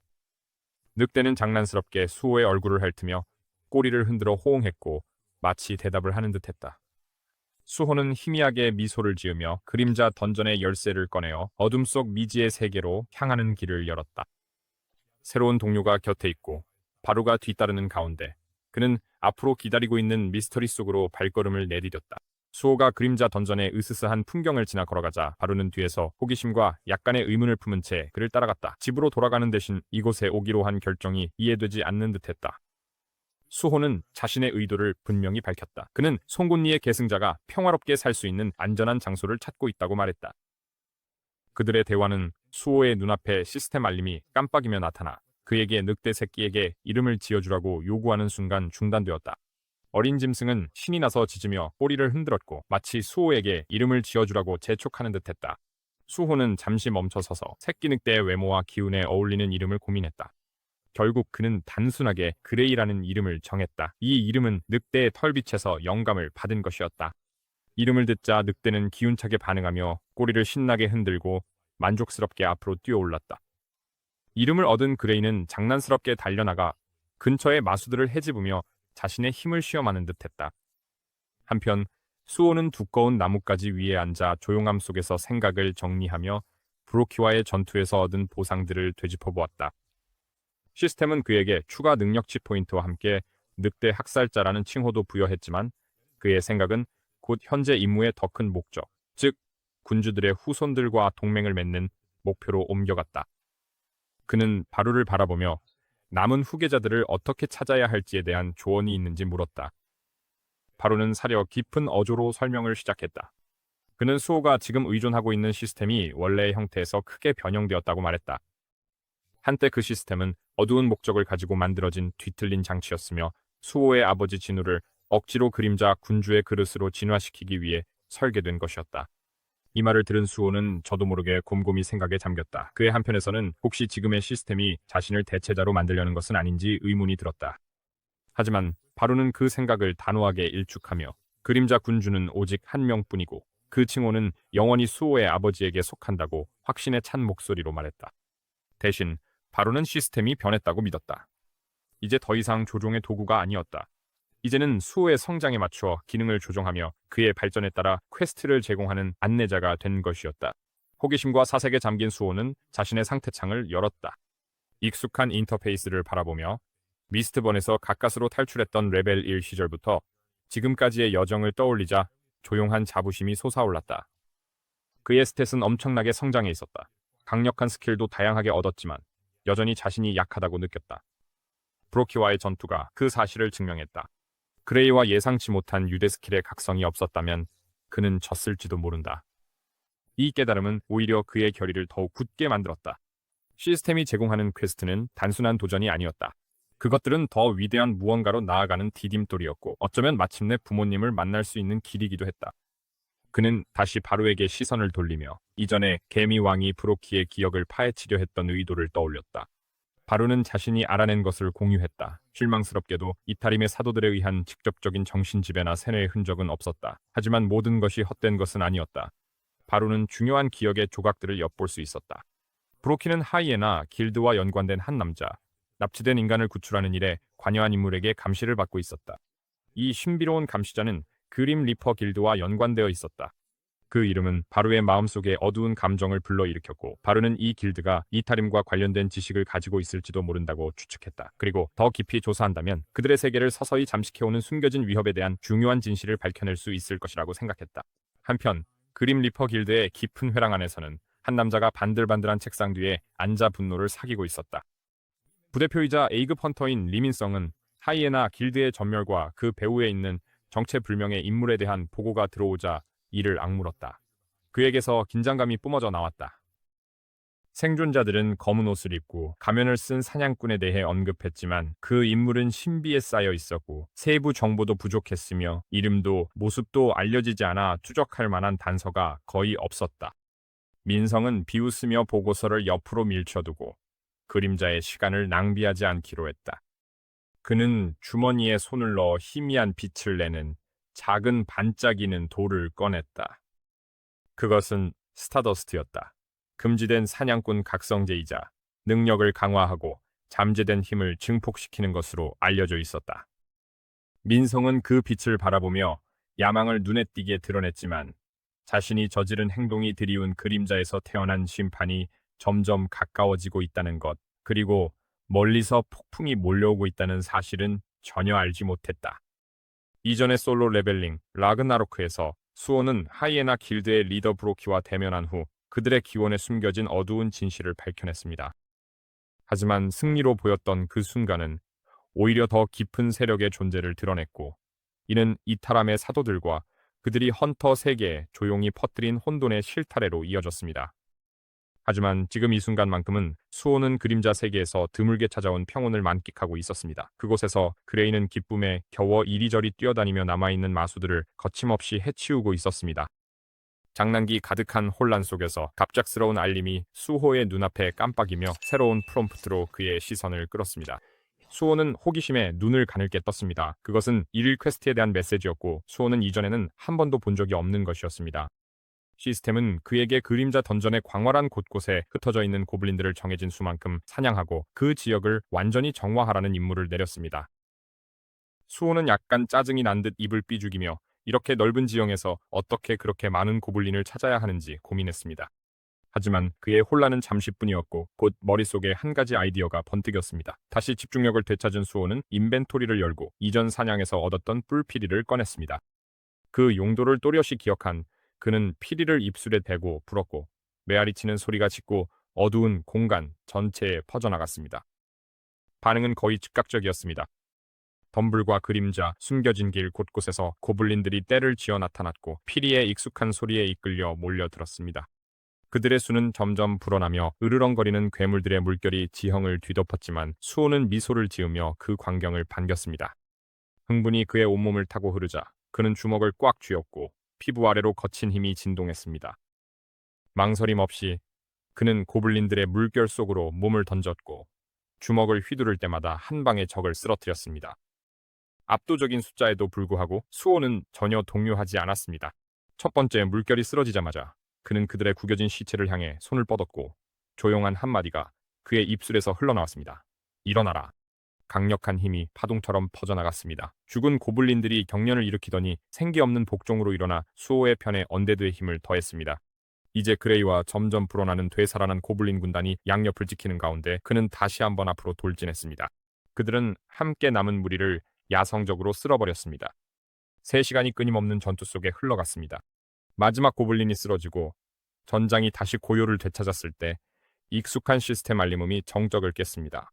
늑대는 장난스럽게 수호의 얼굴을 핥으며 꼬리를 흔들어 호응했고 마치 대답을 하는 듯했다. 수호는 희미하게 미소를 지으며 그림자 던전의 열쇠를 꺼내어 어둠 속 미지의 세계로 향하는 길을 열었다. 새로운 동료가 곁에 있고 바루가 뒤따르는 가운데 그는 앞으로 기다리고 있는 미스터리 속으로 발걸음을 내디뎠다. 수호가 그림자 던전의 으스스한 풍경을 지나 걸어가자 바루는 뒤에서 호기심과 약간의 의문을 품은 채 그를 따라갔다. 집으로 돌아가는 대신 이곳에 오기로 한 결정이 이해되지 않는 듯했다. 수호는 자신의 의도를 분명히 밝혔다. 그는 송곳니의 계승자가 평화롭게 살 수 있는 안전한 장소를 찾고 있다고 말했다. 그들의 대화는 수호의 눈앞에 시스템 알림이 깜빡이며 나타나 그에게 늑대 새끼에게 이름을 지어주라고 요구하는 순간 중단되었다. 어린 짐승은 신이 나서 짖으며 꼬리를 흔들었고 마치 수호에게 이름을 지어주라고 재촉하는 듯했다. 수호는 잠시 멈춰서서 새끼 늑대의 외모와 기운에 어울리는 이름을 고민했다. 결국 그는 단순하게 그레이라는 이름을 정했다. 이 이름은 늑대의 털빛에서 영감을 받은 것이었다. 이름을 듣자 늑대는 기운차게 반응하며 꼬리를 신나게 흔들고 만족스럽게 앞으로 뛰어올랐다. 이름을 얻은 그레이는 장난스럽게 달려나가 근처의 마수들을 헤집으며 자신의 힘을 시험하는 듯했다. 한편 수호는 두꺼운 나뭇가지 위에 앉아 조용함 속에서 생각을 정리하며 브로키와의 전투에서 얻은 보상들을 되짚어 보았다. 시스템은 그에게 추가 능력치 포인트와 함께 늑대 학살자라는 칭호도 부여했지만 그의 생각은 곧 현재 임무의 더 큰 목적, 즉 군주들의 후손들과 동맹을 맺는 목표로 옮겨갔다. 그는 바루를 바라보며 남은 후계자들을 어떻게 찾아야 할지에 대한 조언이 있는지 물었다. 바루는 사려 깊은 어조로 설명을 시작했다. 그는 수호가 지금 의존하고 있는 시스템이 원래의 형태에서 크게 변형되었다고 말했다. 한때 그 시스템은 어두운 목적을 가지고 만들어진 뒤틀린 장치였으며 수호의 아버지 진우를 억지로 그림자 군주의 그릇으로 진화시키기 위해 설계된 것이었다. 이 말을 들은 수호는 저도 모르게 곰곰이 생각에 잠겼다. 그의 한편에서는 혹시 지금의 시스템이 자신을 대체자로 만들려는 것은 아닌지 의문이 들었다. 하지만 바로는 그 생각을 단호하게 일축하며 그림자 군주는 오직 한 명뿐이고 그 칭호는 영원히 수호의 아버지에게 속한다고 확신에 찬 목소리로 말했다. 대신 바로는 시스템이 변했다고 믿었다. 이제 더 이상 조종의 도구가 아니었다. 이제는 수호의 성장에 맞추어 기능을 조정하며 그의 발전에 따라 퀘스트를 제공하는 안내자가 된 것이었다. 호기심과 사색에 잠긴 수호는 자신의 상태창을 열었다. 익숙한 인터페이스를 바라보며 미스트번에서 가까스로 탈출했던 레벨 1 시절부터 지금까지의 여정을 떠올리자 조용한 자부심이 솟아올랐다. 그의 스탯은 엄청나게 성장해 있었다. 강력한 스킬도 다양하게 얻었지만 여전히 자신이 약하다고 느꼈다. 브로키와의 전투가 그 사실을 증명했다. 그레이와 예상치 못한 유대 스킬의 각성이 없었다면 그는 졌을지도 모른다. 이 깨달음은 오히려 그의 결의를 더욱 굳게 만들었다. 시스템이 제공하는 퀘스트는 단순한 도전이 아니었다. 그것들은 더 위대한 무언가로 나아가는 디딤돌이었고 어쩌면 마침내 부모님을 만날 수 있는 길이기도 했다. 그는 다시 바로에게 시선을 돌리며 이전에 개미 왕이 브로키의 기억을 파헤치려 했던 의도를 떠올렸다. 바로는 자신이 알아낸 것을 공유했다. 실망스럽게도 이타림의 사도들에 의한 직접적인 정신지배나 세뇌의 흔적은 없었다. 하지만 모든 것이 헛된 것은 아니었다. 바로는 중요한 기억의 조각들을 엿볼 수 있었다. 브로키는 하이에나 길드와 연관된 한 남자, 납치된 인간을 구출하는 일에 관여한 인물에게 감시를 받고 있었다. 이 신비로운 감시자는 그림 리퍼 길드와 연관되어 있었다. 그 이름은 바루의 마음속에 어두운 감정을 불러일으켰고 바루는 이 길드가 이타림과 관련된 지식을 가지고 있을지도 모른다고 추측했다. 그리고 더 깊이 조사한다면 그들의 세계를 서서히 잠식해오는 숨겨진 위협에 대한 중요한 진실을 밝혀낼 수 있을 것이라고 생각했다. 한편 그림 리퍼 길드의 깊은 회랑 안에서는 한 남자가 반들반들한 책상 뒤에 앉아 분노를 사귀고 있었다. 부대표이자 A급 헌터인 리민성은 하이에나 길드의 전멸과 그 배후에 있는 정체불명의 인물에 대한 보고가 들어오자 이를 악물었다. 그에게서 긴장감이 뿜어져 나왔다. 생존자들은 검은 옷을 입고 가면을 쓴 사냥꾼에 대해 언급했지만 그 인물은 신비에 쌓여 있었고 세부 정보도 부족했으며 이름도 모습도 알려지지 않아 추적할 만한 단서가 거의 없었다. 민성은 비웃으며 보고서를 옆으로 밀쳐두고 그림자의 시간을 낭비하지 않기로 했다. 그는 주머니에 손을 넣어 희미한 빛을 내는 작은 반짝이는 돌을 꺼냈다. 그것은 스타더스트였다. 금지된 사냥꾼 각성제이자 능력을 강화하고 잠재된 힘을 증폭시키는 것으로 알려져 있었다. 민성은 그 빛을 바라보며 야망을 눈에 띄게 드러냈지만 자신이 저지른 행동이 드리운 그림자에서 태어난 심판이 점점 가까워지고 있다는 것, 그리고 멀리서 폭풍이 몰려오고 있다는 사실은 전혀 알지 못했다. 이전의 솔로 레벨링 라그나로크에서 수호는 하이에나 길드의 리더 브로키와 대면한 후 그들의 기원에 숨겨진 어두운 진실을 밝혀냈습니다. 하지만 승리로 보였던 그 순간은 오히려 더 깊은 세력의 존재를 드러냈고 이는 이타람의 사도들과 그들이 헌터 세계에 조용히 퍼뜨린 혼돈의 실타래로 이어졌습니다. 하지만 지금 이 순간만큼은 수호는 그림자 세계에서 드물게 찾아온 평온을 만끽하고 있었습니다. 그곳에서 그레이는 기쁨에 겨워 이리저리 뛰어다니며 남아있는 마수들을 거침없이 해치우고 있었습니다. 장난기 가득한 혼란 속에서 갑작스러운 알림이 수호의 눈앞에 깜빡이며 새로운 프롬프트로 그의 시선을 끌었습니다. 수호는 호기심에 눈을 가늘게 떴습니다. 그것은 일일 퀘스트에 대한 메시지였고 수호는 이전에는 한 번도 본 적이 없는 것이었습니다. 시스템은 그에게 그림자 던전의 광활한 곳곳에 흩어져 있는 고블린들을 정해진 수만큼 사냥하고 그 지역을 완전히 정화하라는 임무를 내렸습니다. 수호는 약간 짜증이 난 듯 입을 삐죽이며 이렇게 넓은 지형에서 어떻게 그렇게 많은 고블린을 찾아야 하는지 고민했습니다. 하지만 그의 혼란은 잠시뿐이었고 곧 머릿속에 한 가지 아이디어가 번뜩였습니다. 다시 집중력을 되찾은 수호는 인벤토리를 열고 이전 사냥에서 얻었던 뿔피리를 꺼냈습니다. 그 용도를 또렷이 기억한 그는 피리를 입술에 대고 불었고 메아리치는 소리가 짙고 어두운 공간 전체에 퍼져나갔습니다. 반응은 거의 즉각적이었습니다. 덤불과 그림자, 숨겨진 길 곳곳에서 고블린들이 떼를 쥐어 나타났고 피리의 익숙한 소리에 이끌려 몰려들었습니다. 그들의 수는 점점 불어나며 으르렁거리는 괴물들의 물결이 지형을 뒤덮었지만 수호는 미소를 지으며 그 광경을 반겼습니다. 흥분이 그의 온몸을 타고 흐르자 그는 주먹을 꽉 쥐었고 피부 아래로 거친 힘이 진동했습니다. 망설임 없이 그는 고블린들의 물결 속으로 몸을 던졌고 주먹을 휘두를 때마다 한 방에 적을 쓰러뜨렸습니다. 압도적인 숫자에도 불구하고 수호는 전혀 동요하지 않았습니다. 첫 번째 물결이 쓰러지자마자 그는 그들의 구겨진 시체를 향해 손을 뻗었고 조용한 한마디가 그의 입술에서 흘러나왔습니다. 일어나라. 강력한 힘이 파동처럼 퍼져나갔습니다. 죽은 고블린들이 경련을 일으키더니 생기 없는 복종으로 일어나 수호의 편에 언데드의 힘을 더했습니다. 이제 그레이와 점점 불어나는 되살아난 고블린 군단이 양옆을 지키는 가운데 그는 다시 한번 앞으로 돌진했습니다. 그들은 함께 남은 무리를 야성적으로 쓸어버렸습니다. 3시간이 끊임없는 전투 속에 흘러갔습니다. 마지막 고블린이 쓰러지고 전장이 다시 고요를 되찾았을 때 익숙한 시스템 알림음이 정적을 깼습니다.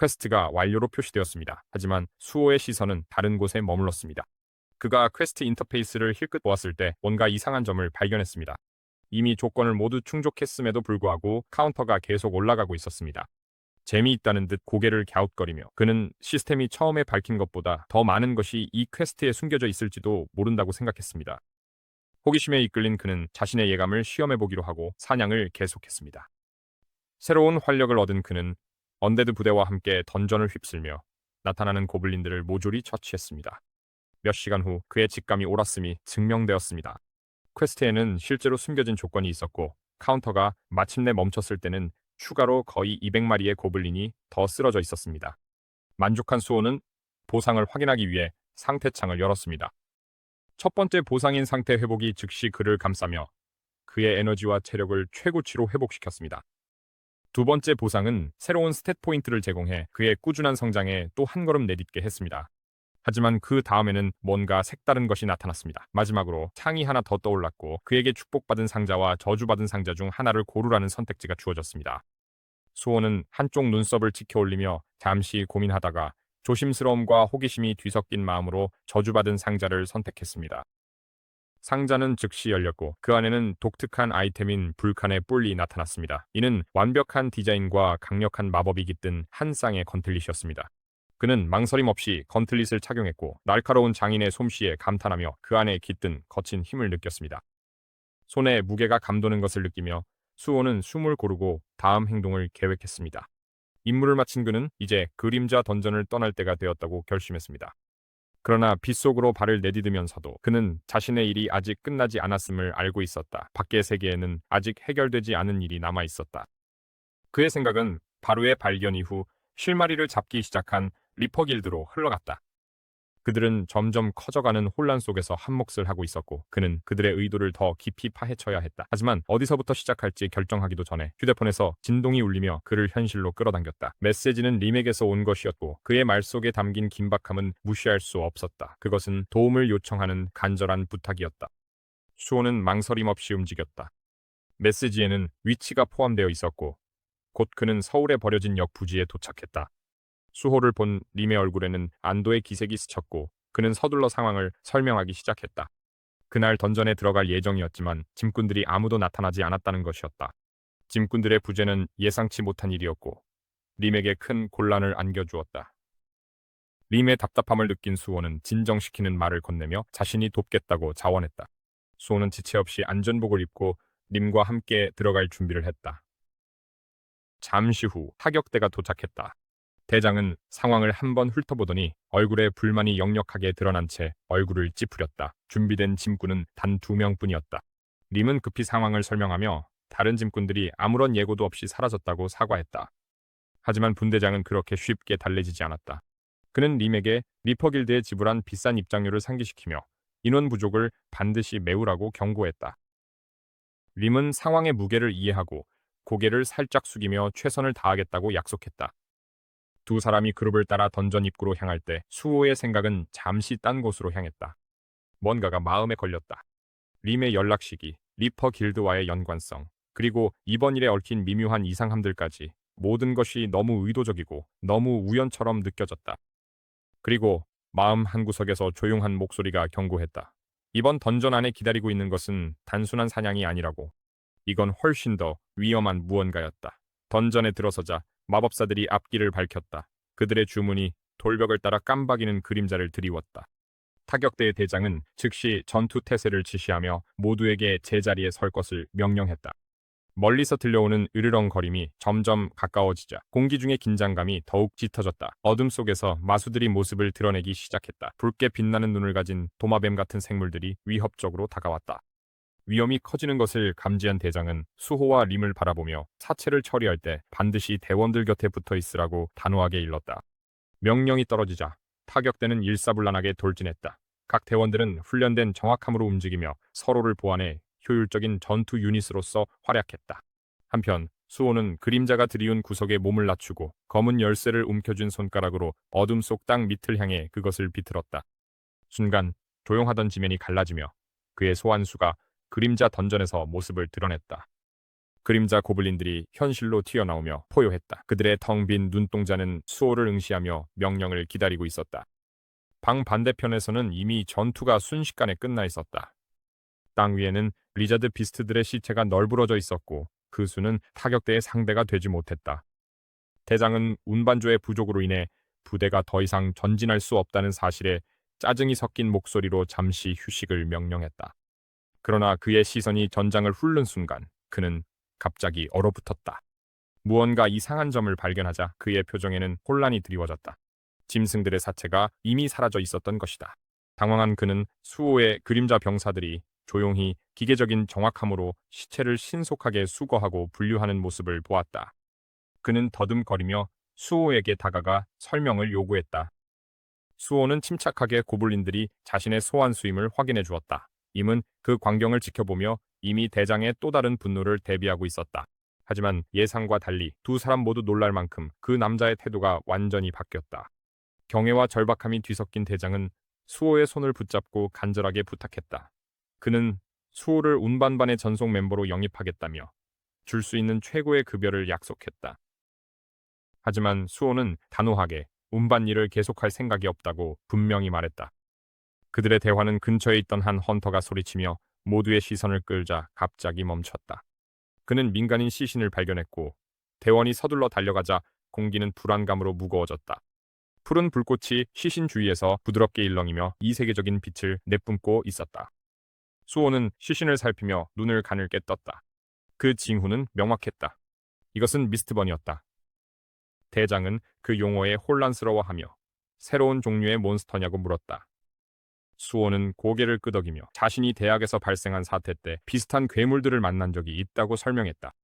퀘스트가 완료로 표시되었습니다. 하지만 수호의 시선은 다른 곳에 머물렀습니다. 그가 퀘스트 인터페이스를 힐끗 보았을 때 뭔가 이상한 점을 발견했습니다. 이미 조건을 모두 충족했음에도 불구하고 카운터가 계속 올라가고 있었습니다. 재미있다는 듯 고개를 갸웃거리며 그는 시스템이 처음에 밝힌 것보다 더 많은 것이 이 퀘스트에 숨겨져 있을지도 모른다고 생각했습니다. 호기심에 이끌린 그는 자신의 예감을 시험해보기로 하고 사냥을 계속했습니다. 새로운 활력을 얻은 그는 언데드 부대와 함께 던전을 휩쓸며 나타나는 고블린들을 모조리 처치했습니다. 몇 시간 후 그의 직감이 옳았음이 증명되었습니다. 퀘스트에는 실제로 숨겨진 조건이 있었고 카운터가 마침내 멈췄을 때는 추가로 거의 200마리의 고블린이 더 쓰러져 있었습니다. 만족한 수호는 보상을 확인하기 위해 상태창을 열었습니다. 첫 번째 보상인 상태 회복이 즉시 그를 감싸며 그의 에너지와 체력을 최고치로 회복시켰습니다. 두 번째 보상은 새로운 스탯 포인트를 제공해 그의 꾸준한 성장에 또 한 걸음 내딛게 했습니다. 하지만 그 다음에는 뭔가 색다른 것이 나타났습니다. 마지막으로 창이 하나 더 떠올랐고 그에게 축복받은 상자와 저주받은 상자 중 하나를 고르라는 선택지가 주어졌습니다. 수호는 한쪽 눈썹을 치켜올리며 잠시 고민하다가 조심스러움과 호기심이 뒤섞인 마음으로 저주받은 상자를 선택했습니다. 상자는 즉시 열렸고 그 안에는 독특한 아이템인 불칸의 뿔이 나타났습니다. 이는 완벽한 디자인과 강력한 마법이 깃든 한 쌍의 건틀릿이었습니다. 그는 망설임 없이 건틀릿을 착용했고 날카로운 장인의 솜씨에 감탄하며 그 안에 깃든 거친 힘을 느꼈습니다. 손에 무게가 감도는 것을 느끼며 수호는 숨을 고르고 다음 행동을 계획했습니다. 임무를 마친 그는 이제 그림자 던전을 떠날 때가 되었다고 결심했습니다. 그러나 빗속으로 발을 내디디면서도 그는 자신의 일이 아직 끝나지 않았음을 알고 있었다. 밖의 세계에는 아직 해결되지 않은 일이 남아 있었다. 그의 생각은 바로의 발견 이후 실마리를 잡기 시작한 리퍼 길드로 흘러갔다. 그들은 점점 커져가는 혼란 속에서 한몫을 하고 있었고 그는 그들의 의도를 더 깊이 파헤쳐야 했다. 하지만 어디서부터 시작할지 결정하기도 전에 휴대폰에서 진동이 울리며 그를 현실로 끌어당겼다. 메시지는 림에게서 온 것이었고 그의 말 속에 담긴 긴박함은 무시할 수 없었다. 그것은 도움을 요청하는 간절한 부탁이었다. 수호는 망설임 없이 움직였다. 메시지에는 위치가 포함되어 있었고 곧 그는 서울에 버려진 역 부지에 도착했다. 수호를 본 림의 얼굴에는 안도의 기색이 스쳤고 그는 서둘러 상황을 설명하기 시작했다. 그날 던전에 들어갈 예정이었지만 짐꾼들이 아무도 나타나지 않았다는 것이었다. 짐꾼들의 부재는 예상치 못한 일이었고 림에게 큰 곤란을 안겨주었다. 림의 답답함을 느낀 수호는 진정시키는 말을 건네며 자신이 돕겠다고 자원했다. 수호는 지체 없이 안전복을 입고 림과 함께 들어갈 준비를 했다. 잠시 후 하격대가 도착했다. 대장은 상황을 한번 훑어보더니 얼굴에 불만이 역력하게 드러난 채 얼굴을 찌푸렸다. 준비된 짐꾼은 단 2명뿐이었다. 림은 급히 상황을 설명하며 다른 짐꾼들이 아무런 예고도 없이 사라졌다고 사과했다. 하지만 분대장은 그렇게 쉽게 달래지지 않았다. 그는 림에게 리퍼 길드에 지불한 비싼 입장료를 상기시키며 인원 부족을 반드시 메우라고 경고했다. 림은 상황의 무게를 이해하고 고개를 살짝 숙이며 최선을 다하겠다고 약속했다. 두 사람이 그룹을 따라 던전 입구로 향할 때 수호의 생각은 잠시 딴 곳으로 향했다. 뭔가가 마음에 걸렸다. 림의 연락 시기, 리퍼 길드와의 연관성, 그리고 이번 일에 얽힌 미묘한 이상함들까지 모든 것이 너무 의도적이고 너무 우연처럼 느껴졌다. 그리고 마음 한구석에서 조용한 목소리가 경고했다. 이번 던전 안에 기다리고 있는 것은 단순한 사냥이 아니라고. 이건 훨씬 더 위험한 무언가였다. 던전에 들어서자 마법사들이 앞길을 밝혔다. 그들의 주문이 돌벽을 따라 깜박이는 그림자를 드리웠다. 타격대의 대장은 즉시 전투 태세를 지시하며 모두에게 제자리에 설 것을 명령했다. 멀리서 들려오는 으르렁거림이 점점 가까워지자 공기 중의 긴장감이 더욱 짙어졌다. 어둠 속에서 마수들이 모습을 드러내기 시작했다. 붉게 빛나는 눈을 가진 도마뱀 같은 생물들이 위협적으로 다가왔다. 위험이 커지는 것을 감지한 대장은 수호와 림을 바라보며 사체를 처리할 때 반드시 대원들 곁에 붙어 있으라고 단호하게 일렀다. 명령이 떨어지자 타격대는 일사불란하게 돌진했다. 각 대원들은 훈련된 정확함으로 움직이며 서로를 보완해 효율적인 전투 유닛으로서 활약했다. 한편 수호는 그림자가 드리운 구석에 몸을 낮추고 검은 열쇠를 움켜쥔 손가락으로 어둠 속 땅 밑을 향해 그것을 비틀었다. 순간 조용하던 지면이 갈라지며 그의 소환수가 그림자 던전에서 모습을 드러냈다. 그림자 고블린들이 현실로 튀어나오며 포효했다. 그들의 텅 빈 눈동자는 수호를 응시하며 명령을 기다리고 있었다. 방 반대편에서는 이미 전투가 순식간에 끝나 있었다. 땅 위에는 리자드 비스트들의 시체가 널브러져 있었고 그 수는 타격대의 상대가 되지 못했다. 대장은 운반조의 부족으로 인해 부대가 더 이상 전진할 수 없다는 사실에 짜증이 섞인 목소리로 잠시 휴식을 명령했다. 그러나 그의 시선이 전장을 훑는 순간 그는 갑자기 얼어붙었다. 무언가 이상한 점을 발견하자 그의 표정에는 혼란이 드리워졌다. 짐승들의 사체가 이미 사라져 있었던 것이다. 당황한 그는 수호의 그림자 병사들이 조용히 기계적인 정확함으로 시체를 신속하게 수거하고 분류하는 모습을 보았다. 그는 더듬거리며 수호에게 다가가 설명을 요구했다. 수호는 침착하게 고블린들이 자신의 소환수임을 확인해 주었다. 임은 그 광경을 지켜보며 이미 대장의 또 다른 분노를 대비하고 있었다. 하지만 예상과 달리 두 사람 모두 놀랄 만큼 그 남자의 태도가 완전히 바뀌었다. 경애와 절박함이 뒤섞인 대장은 수호의 손을 붙잡고 간절하게 부탁했다. 그는 수호를 운반반의 전속 멤버로 영입하겠다며 줄 수 있는 최고의 급여를 약속했다. 하지만 수호는 단호하게 운반 일을 계속할 생각이 없다고 분명히 말했다. 그들의 대화는 근처에 있던 한 헌터가 소리치며 모두의 시선을 끌자 갑자기 멈췄다. 그는 민간인 시신을 발견했고 대원이 서둘러 달려가자 공기는 불안감으로 무거워졌다. 푸른 불꽃이 시신 주위에서 부드럽게 일렁이며 이세계적인 빛을 내뿜고 있었다. 수호는 시신을 살피며 눈을 가늘게 떴다. 그 징후는 명확했다. 이것은 미스트번이었다. 대장은 그 용어에 혼란스러워하며 새로운 종류의 몬스터냐고 물었다. 수호는 고개를 끄덕이며 자신이 대학에서 발생한 사태 때 비슷한 괴물들을 만난 적이 있다고 설명했다.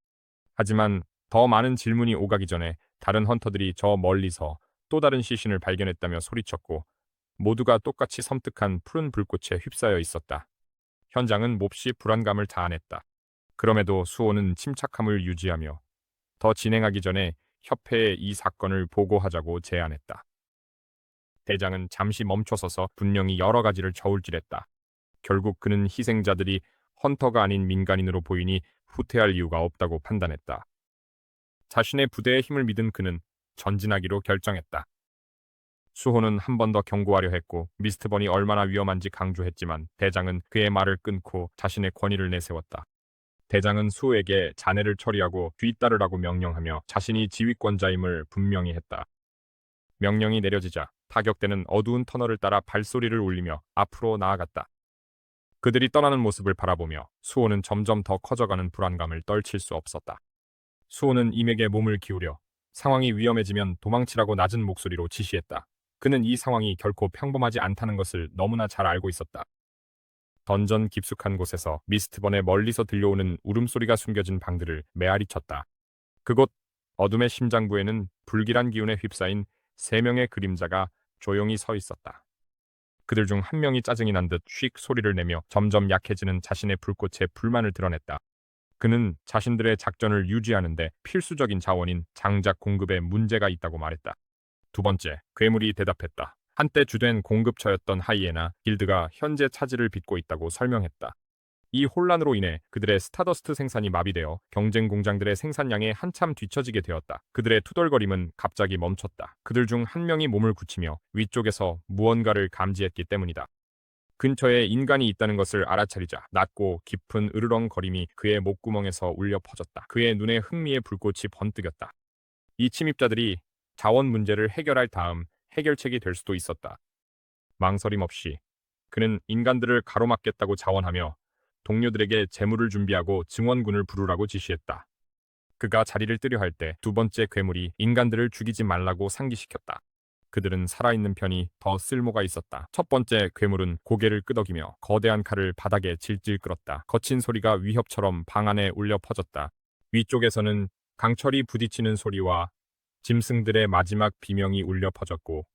하지만 더 많은 질문이 오가기 전에 다른 헌터들이 저 멀리서 또 다른 시신을 발견했다며 소리쳤고 모두가 똑같이 섬뜩한 푸른 불꽃에 휩싸여 있었다. 현장은 몹시 불안감을 자아냈다. 그럼에도 수호는 침착함을 유지하며 더 진행하기 전에 협회에 이 사건을 보고하자고 제안했다. 대장은 잠시 멈춰서서 분명히 여러 가지를 저울질했다. 결국 그는 희생자들이 헌터가 아닌 민간인으로 보이니 후퇴할 이유가 없다고 판단했다. 자신의 부대의 힘을 믿은 그는 전진하기로 결정했다. 수호는 한 번 더 경고하려 했고 미스트번이 얼마나 위험한지 강조했지만 대장은 그의 말을 끊고 자신의 권위를 내세웠다. 대장은 수호에게 잔해를 처리하고 뒤따르라고 명령하며 자신이 지휘권자임을 분명히 했다. 명령이 내려지자 타격대는 어두운 터널을 따라 발소리를 울리며 앞으로 나아갔다. 그들이 떠나는 모습을 바라보며 수호는 점점 더 커져가는 불안감을 떨칠 수 없었다. 수호는 임에게 몸을 기울여 상황이 위험해지면 도망치라고 낮은 목소리로 지시했다. 그는 이 상황이 결코 평범하지 않다는 것을 너무나 잘 알고 있었다. 던전 깊숙한 곳에서 미스트번의 멀리서 들려오는 울음소리가 숨겨진 방들을 메아리 쳤다. 그곳 어둠의 심장부에는 불길한 기운에 휩싸인 3명의 그림자가 조용히 서 있었다. 그들 중 한 명이 짜증이 난 듯 휙 소리를 내며 점점 약해지는 자신의 불꽃에 불만을 드러냈다. 그는 자신들의 작전을 유지하는데 필수적인 자원인 장작 공급에 문제가 있다고 말했다. 두 번째, 괴물이 대답했다. 한때 주된 공급처였던 하이에나 길드가 현재 차질을 빚고 있다고 설명했다. 이 혼란으로 인해 그들의 스타더스트 생산이 마비되어 경쟁 공장들의 생산량에 한참 뒤처지게 되었다. 그들의 투덜거림은 갑자기 멈췄다. 그들 중 한 명이 몸을 굳히며 위쪽에서 무언가를 감지했기 때문이다. 근처에 인간이 있다는 것을 알아차리자 낮고 깊은 으르렁거림이 그의 목구멍에서 울려 퍼졌다. 그의 눈에 흥미의 불꽃이 번뜩였다. 이 침입자들이 자원 문제를 해결할 다음 해결책이 될 수도 있었다. 망설임 없이 그는 인간들을 가로막겠다고 자원하며 동료들에게 재물을 준비하고 증원군을 부르라고 지시했다. 그가 자리를 뜨려 할 때 두 번째 괴물이 인간들을 죽이지 말라고 상기시켰다. 그들은 살아있는 편이 더 쓸모가 있었다. 첫 번째 괴물은 고개를 끄덕이며 거대한 칼을 바닥에 질질 끌었다. 거친 소리가 위협처럼 방 안에 울려 퍼졌다. 위쪽에서는 강철이 부딪히는 소리와 짐승들의 마지막 비명이 울려 퍼졌고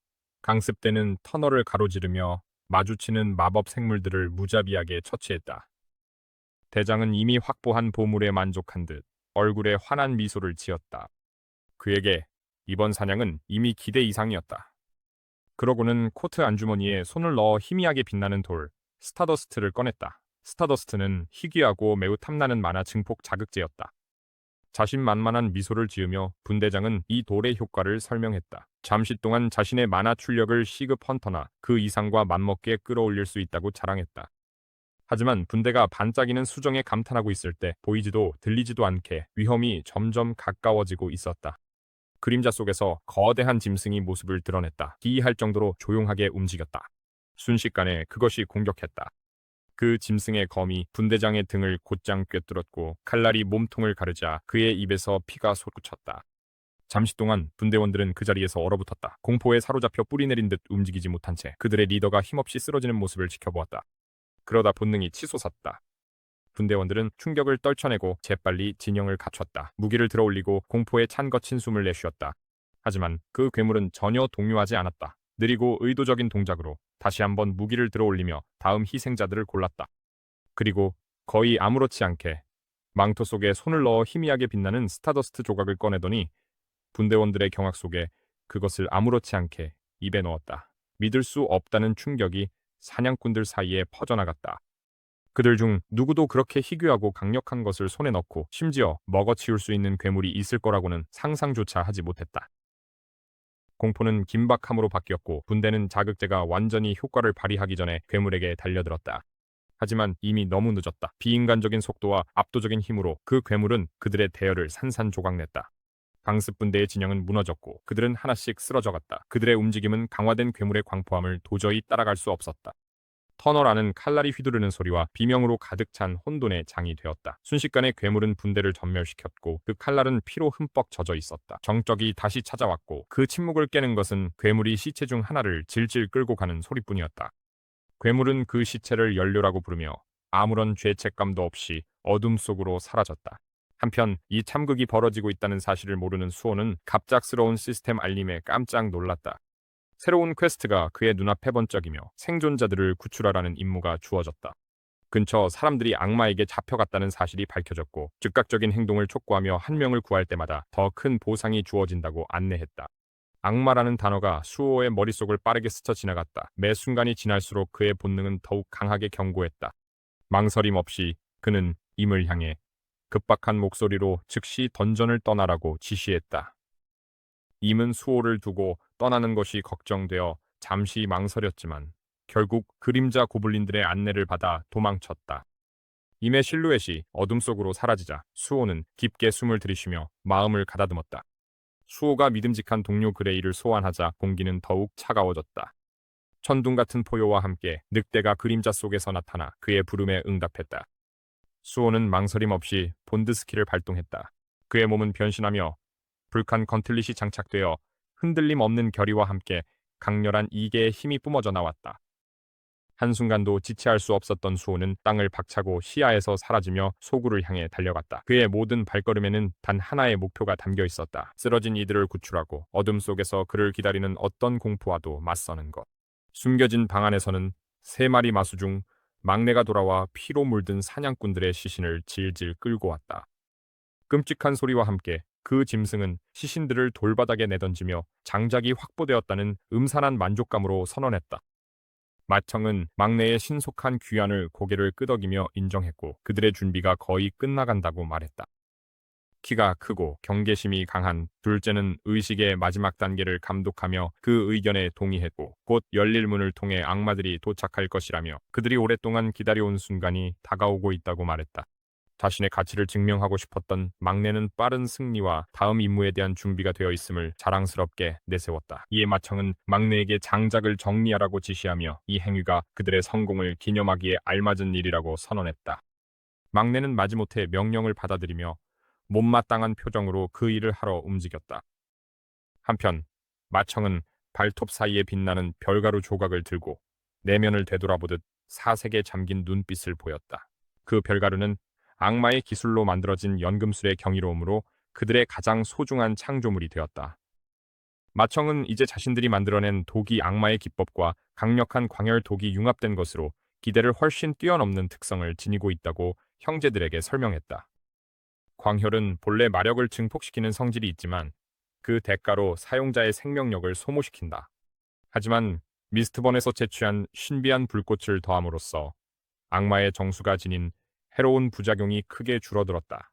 강습대는 터널을 가로지르며 마주치는 마법 생물들을 무자비하게 처치했다. 대장은 이미 확보한 보물에 만족한 듯 얼굴에 환한 미소를 지었다. 그에게 이번 사냥은 이미 기대 이상이었다. 그러고는 코트 안주머니에 손을 넣어 희미하게 빛나는 돌, 스타더스트를 꺼냈다. 스타더스트는 희귀하고 매우 탐나는 만화 증폭 자극제였다. 자신만만한 미소를 지으며 분대장은 이 돌의 효과를 설명했다. 잠시 동안 자신의 만화 출력을 시급 헌터나 그 이상과 맞먹게 끌어올릴 수 있다고 자랑했다. 하지만 분대가 반짝이는 수정에 감탄하고 있을 때 보이지도 들리지도 않게 위험이 점점 가까워지고 있었다. 그림자 속에서 거대한 짐승이 모습을 드러냈다. 기이할 정도로 조용하게 움직였다. 순식간에 그것이 공격했다. 그 짐승의 검이 분대장의 등을 곧장 꿰뚫었고 칼날이 몸통을 가르자 그의 입에서 피가 솟구쳤다. 잠시 동안 분대원들은 그 자리에서 얼어붙었다. 공포에 사로잡혀 뿌리내린 듯 움직이지 못한 채 그들의 리더가 힘없이 쓰러지는 모습을 지켜보았다. 그러다 본능이 치솟았다. 분대원들은 충격을 떨쳐내고 재빨리 진영을 갖췄다. 무기를 들어올리고 공포에 찬 거친 숨을 내쉬었다. 하지만 그 괴물은 전혀 동요하지 않았다. 느리고 의도적인 동작으로 다시 한번 무기를 들어올리며 다음 희생자들을 골랐다. 그리고 거의 아무렇지 않게 망토 속에 손을 넣어 희미하게 빛나는 스타더스트 조각을 꺼내더니 분대원들의 경악 속에 그것을 아무렇지 않게 입에 넣었다. 믿을 수 없다는 충격이 사냥꾼들 사이에 퍼져나갔다. 그들 중 누구도 그렇게 희귀하고 강력한 것을 손에 넣고 심지어 먹어치울 수 있는 괴물이 있을 거라고는 상상조차 하지 못했다. 공포는 긴박함으로 바뀌었고 분대는 자극제가 완전히 효과를 발휘하기 전에 괴물에게 달려들었다. 하지만 이미 너무 늦었다. 비인간적인 속도와 압도적인 힘으로 그 괴물은 그들의 대열을 산산조각냈다. 강습 분대의 진영은 무너졌고 그들은 하나씩 쓰러져갔다. 그들의 움직임은 강화된 괴물의 광포함을 도저히 따라갈 수 없었다. 터널 안은 칼날이 휘두르는 소리와 비명으로 가득 찬 혼돈의 장이 되었다. 순식간에 괴물은 분대를 전멸시켰고 그 칼날은 피로 흠뻑 젖어 있었다. 정적이 다시 찾아왔고 그 침묵을 깨는 것은 괴물이 시체 중 하나를 질질 끌고 가는 소리뿐이었다. 괴물은 그 시체를 연료라고 부르며 아무런 죄책감도 없이 어둠 속으로 사라졌다. 한편 이 참극이 벌어지고 있다는 사실을 모르는 수호는 갑작스러운 시스템 알림에 깜짝 놀랐다. 새로운 퀘스트가 그의 눈앞에 번쩍이며 생존자들을 구출하라는 임무가 주어졌다. 근처 사람들이 악마에게 잡혀갔다는 사실이 밝혀졌고 즉각적인 행동을 촉구하며 한 명을 구할 때마다 더 큰 보상이 주어진다고 안내했다. 악마라는 단어가 수호의 머릿속을 빠르게 스쳐 지나갔다. 매 순간이 지날수록 그의 본능은 더욱 강하게 경고했다. 망설임 없이 그는 임을 향해 급박한 목소리로 즉시 던전을 떠나라고 지시했다. 임은 수호를 두고 떠나는 것이 걱정되어 잠시 망설였지만 결국 그림자 고블린들의 안내를 받아 도망쳤다. 임의 실루엣이 어둠 속으로 사라지자 수호는 깊게 숨을 들이쉬며 마음을 가다듬었다. 수호가 믿음직한 동료 그레이를 소환하자 공기는 더욱 차가워졌다. 천둥 같은 포효와 함께 늑대가 그림자 속에서 나타나 그의 부름에 응답했다. 수호는 망설임 없이 본드 스킬을 발동했다. 그의 몸은 변신하며 불칸 건틀릿이 장착되어 흔들림 없는 결의와 함께 강렬한 이계의 힘이 뿜어져 나왔다. 한순간도 지체할 수 없었던 수호는 땅을 박차고 시야에서 사라지며 소굴을 향해 달려갔다. 그의 모든 발걸음에는 단 하나의 목표가 담겨 있었다. 쓰러진 이들을 구출하고 어둠 속에서 그를 기다리는 어떤 공포와도 맞서는 것. 숨겨진 방 안에서는 세 마리 마수 중 막내가 돌아와 피로 물든 사냥꾼들의 시신을 질질 끌고 왔다. 끔찍한 소리와 함께 그 짐승은 시신들을 돌바닥에 내던지며 장작이 확보되었다는 음산한 만족감으로 선언했다. 마청은 막내의 신속한 귀환을 고개를 끄덕이며 인정했고 그들의 준비가 거의 끝나간다고 말했다. 키가 크고 경계심이 강한 둘째는 의식의 마지막 단계를 감독하며 그 의견에 동의했고 곧 열릴 문을 통해 악마들이 도착할 것이라며 그들이 오랫동안 기다려온 순간이 다가오고 있다고 말했다. 자신의 가치를 증명하고 싶었던 막내는 빠른 승리와 다음 임무에 대한 준비가 되어 있음을 자랑스럽게 내세웠다. 이에 마청은 막내에게 장작을 정리하라고 지시하며 이 행위가 그들의 성공을 기념하기에 알맞은 일이라고 선언했다. 막내는 마지못해 명령을 받아들이며 못마땅한 표정으로 그 일을 하러 움직였다. 한편 마청은 발톱 사이에 빛나는 별가루 조각을 들고 내면을 되돌아보듯 사색에 잠긴 눈빛을 보였다. 그 별가루는 악마의 기술로 만들어진 연금술의 경이로움으로 그들의 가장 소중한 창조물이 되었다. 마청은 이제 자신들이 만들어낸 독이 악마의 기법과 강력한 광열 독이 융합된 것으로 기대를 훨씬 뛰어넘는 특성을 지니고 있다고 형제들에게 설명했다. 광혈은 본래 마력을 증폭시키는 성질이 있지만 그 대가로 사용자의 생명력을 소모시킨다. 하지만 미스트번에서 채취한 신비한 불꽃을 더함으로써 악마의 정수가 지닌 해로운 부작용이 크게 줄어들었다.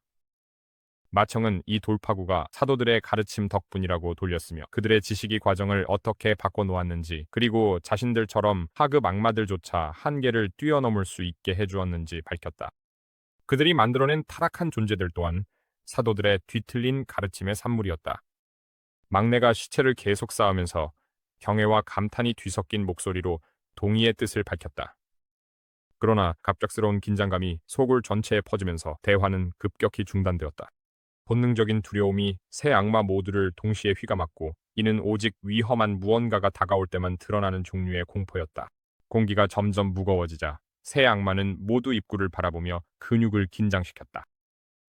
마청은 이 돌파구가 사도들의 가르침 덕분이라고 돌렸으며 그들의 지식이 과정을 어떻게 바꿔놓았는지 그리고 자신들처럼 하급 악마들조차 한계를 뛰어넘을 수 있게 해주었는지 밝혔다. 그들이 만들어낸 타락한 존재들 또한 사도들의 뒤틀린 가르침의 산물이었다. 막내가 시체를 계속 쌓으면서 경애와 감탄이 뒤섞인 목소리로 동의의 뜻을 밝혔다. 그러나 갑작스러운 긴장감이 소굴 전체에 퍼지면서 대화는 급격히 중단되었다. 본능적인 두려움이 새 악마 모두를 동시에 휘감았고 이는 오직 위험한 무언가가 다가올 때만 드러나는 종류의 공포였다. 공기가 점점 무거워지자 새 악마는 모두 입구를 바라보며 근육을 긴장시켰다.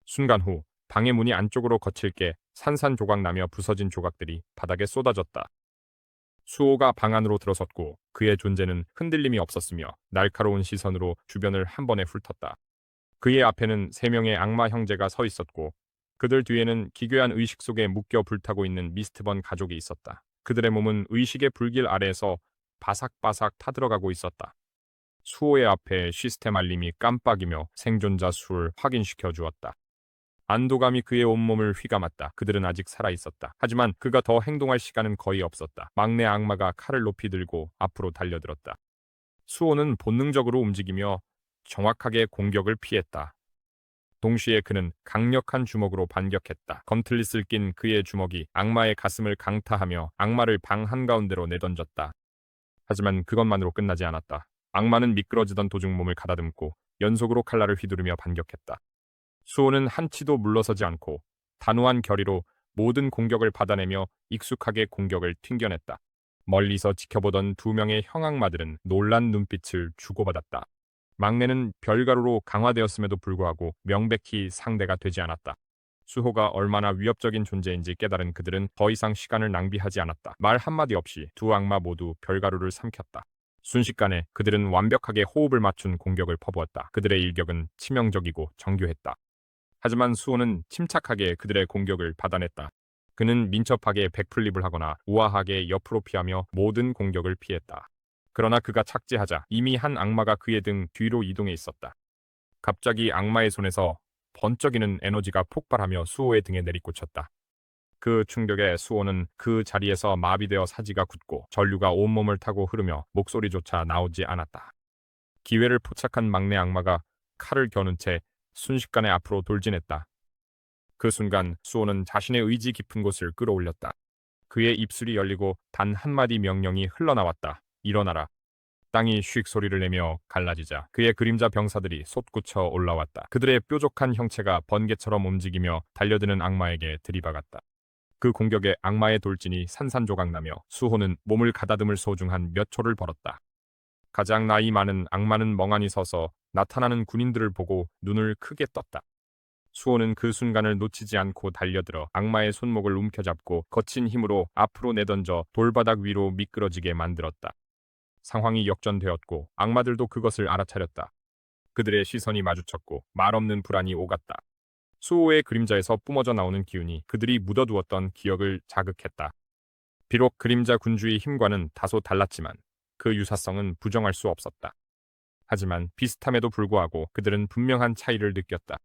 순간 후 방의 문이 안쪽으로 거칠게 산산조각나며 부서진 조각들이 바닥에 쏟아졌다. 수호가 방 안으로 들어섰고 그의 존재는 흔들림이 없었으며 날카로운 시선으로 주변을 한 번에 훑었다. 그의 앞에는 세 명의 악마 형제가 서 있었고 그들 뒤에는 기괴한 의식 속에 묶여 불타고 있는 미스트번 가족이 있었다. 그들의 몸은 의식의 불길 아래에서 바삭바삭 타들어가고 있었다. 수호의 앞에 시스템 알림이 깜빡이며 생존자 수를 확인시켜 주었다. 안도감이 그의 온몸을 휘감았다. 그들은 아직 살아있었다. 하지만 그가 더 행동할 시간은 거의 없었다. 막내 악마가 칼을 높이 들고 앞으로 달려들었다. 수호는 본능적으로 움직이며 정확하게 공격을 피했다. 동시에 그는 강력한 주먹으로 반격했다. 검틀릿을 낀 그의 주먹이 악마의 가슴을 강타하며 악마를 방 한가운데로 내던졌다. 하지만 그것만으로 끝나지 않았다. 악마는 미끄러지던 도중 몸을 가다듬고 연속으로 칼날을 휘두르며 반격했다. 수호는 한치도 물러서지 않고 단호한 결의로 모든 공격을 받아내며 익숙하게 공격을 튕겨냈다. 멀리서 지켜보던 두 명의 형악마들은 놀란 눈빛을 주고받았다. 막내는 별가루로 강화되었음에도 불구하고 명백히 상대가 되지 않았다. 수호가 얼마나 위협적인 존재인지 깨달은 그들은 더 이상 시간을 낭비하지 않았다. 말 한마디 없이 두 악마 모두 별가루를 삼켰다. 순식간에 그들은 완벽하게 호흡을 맞춘 공격을 퍼부었다. 그들의 일격은 치명적이고 정교했다. 하지만 수호는 침착하게 그들의 공격을 받아냈다. 그는 민첩하게 백플립을 하거나 우아하게 옆으로 피하며 모든 공격을 피했다. 그러나 그가 착지하자 이미 한 악마가 그의 등 뒤로 이동해 있었다. 갑자기 악마의 손에서 번쩍이는 에너지가 폭발하며 수호의 등에 내리꽂혔다. 그 충격에 수호는 그 자리에서 마비되어 사지가 굳고 전류가 온몸을 타고 흐르며 목소리조차 나오지 않았다. 기회를 포착한 막내 악마가 칼을 겨눈 채 순식간에 앞으로 돌진했다. 그 순간 수호는 자신의 의지 깊은 곳을 끌어올렸다. 그의 입술이 열리고 단 한마디 명령이 흘러나왔다. 일어나라. 땅이 휙 소리를 내며 갈라지자 그의 그림자 병사들이 솟구쳐 올라왔다. 그들의 뾰족한 형체가 번개처럼 움직이며 달려드는 악마에게 들이박았다. 그 공격에 악마의 돌진이 산산조각나며 수호는 몸을 가다듬을 소중한 몇 초를 벌었다. 가장 나이 많은 악마는 멍하니 서서 나타나는 군인들을 보고 눈을 크게 떴다. 수호는 그 순간을 놓치지 않고 달려들어 악마의 손목을 움켜잡고 거친 힘으로 앞으로 내던져 돌바닥 위로 미끄러지게 만들었다. 상황이 역전되었고 악마들도 그것을 알아차렸다. 그들의 시선이 마주쳤고 말없는 불안이 오갔다. 수호의 그림자에서 뿜어져 나오는 기운이 그들이 묻어두었던 기억을 자극했다. 비록 그림자 군주의 힘과는 다소 달랐지만 그 유사성은 부정할 수 없었다. 하지만 비슷함에도 불구하고 그들은 분명한 차이를 느꼈다.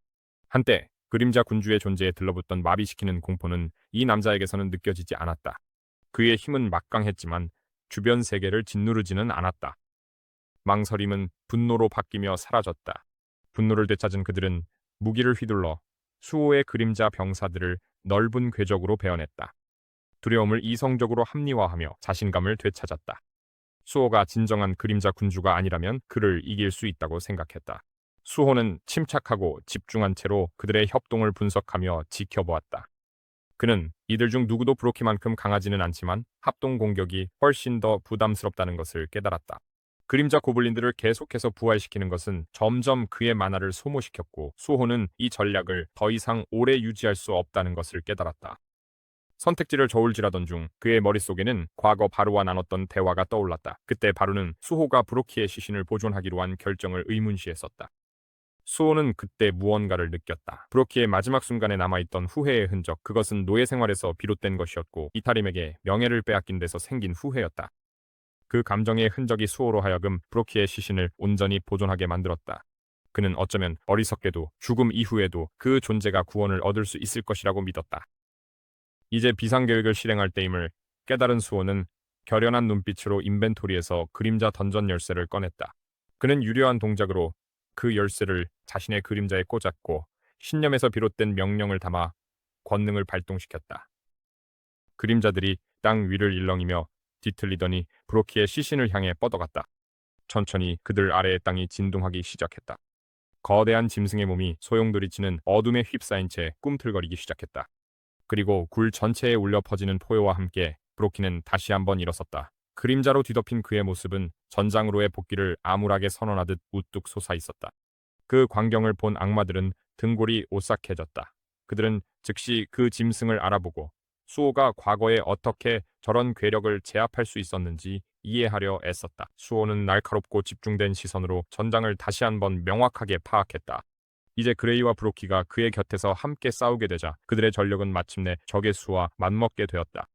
한때 그림자 군주의 존재에 들러붙던 마비시키는 공포는 이 남자에게서는 느껴지지 않았다. 그의 힘은 막강했지만 주변 세계를 짓누르지는 않았다. 망설임은 분노로 바뀌며 사라졌다. 분노를 되찾은 그들은 무기를 휘둘러 수호의 그림자 병사들을 넓은 궤적으로 베어냈다. 두려움을 이성적으로 합리화하며 자신감을 되찾았다. 수호가 진정한 그림자 군주가 아니라면 그를 이길 수 있다고 생각했다. 수호는 침착하고 집중한 채로 그들의 협동을 분석하며 지켜보았다. 그는 이들 중 누구도 브로키만큼 강하지는 않지만 합동 공격이 훨씬 더 부담스럽다는 것을 깨달았다. 그림자 고블린들을 계속해서 부활시키는 것은 점점 그의 만화를 소모시켰고 수호는 이 전략을 더 이상 오래 유지할 수 없다는 것을 깨달았다. 선택지를 저울질하던 중 그의 머릿속에는 과거 바루와 나눴던 대화가 떠올랐다. 그때 바루는 수호가 브로키의 시신을 보존하기로 한 결정을 의문시했었다. 수호는 그때 무언가를 느꼈다. 브로키의 마지막 순간에 남아있던 후회의 흔적, 그것은 노예 생활에서 비롯된 것이었고 이타림에게 명예를 빼앗긴 데서 생긴 후회였다. 그 감정의 흔적이 수호로 하여금 브로키의 시신을 온전히 보존하게 만들었다. 그는 어쩌면 어리석게도 죽음 이후에도 그 존재가 구원을 얻을 수 있을 것이라고 믿었다. 이제 비상계획을 실행할 때임을 깨달은 수호는 결연한 눈빛으로 인벤토리에서 그림자 던전 열쇠를 꺼냈다. 그는 유려한 동작으로 그 열쇠를 자신의 그림자에 꽂았고 신념에서 비롯된 명령을 담아 권능을 발동시켰다. 그림자들이 땅 위를 일렁이며 뒤틀리더니 브로키의 시신을 향해 뻗어갔다. 천천히 그들 아래의 땅이 진동하기 시작했다. 거대한 짐승의 몸이 소용돌이치는 어둠에 휩싸인 채 꿈틀거리기 시작했다. 그리고 굴 전체에 울려 퍼지는 포효와 함께 브로키는 다시 한번 일어섰다. 그림자로 뒤덮인 그의 모습은 전장으로의 복귀를 암울하게 선언하듯 우뚝 솟아 있었다. 그 광경을 본 악마들은 등골이 오싹해졌다. 그들은 즉시 그 짐승을 알아보고 수호가 과거에 어떻게 저런 괴력을 제압할 수 있었는지 이해하려 애썼다. 수호는 날카롭고 집중된 시선으로 전장을 다시 한번 명확하게 파악했다. 이제 그레이와 브로키가 그의 곁에서 함께 싸우게 되자 그들의 전력은 마침내 적의 수와 맞먹게 되었다.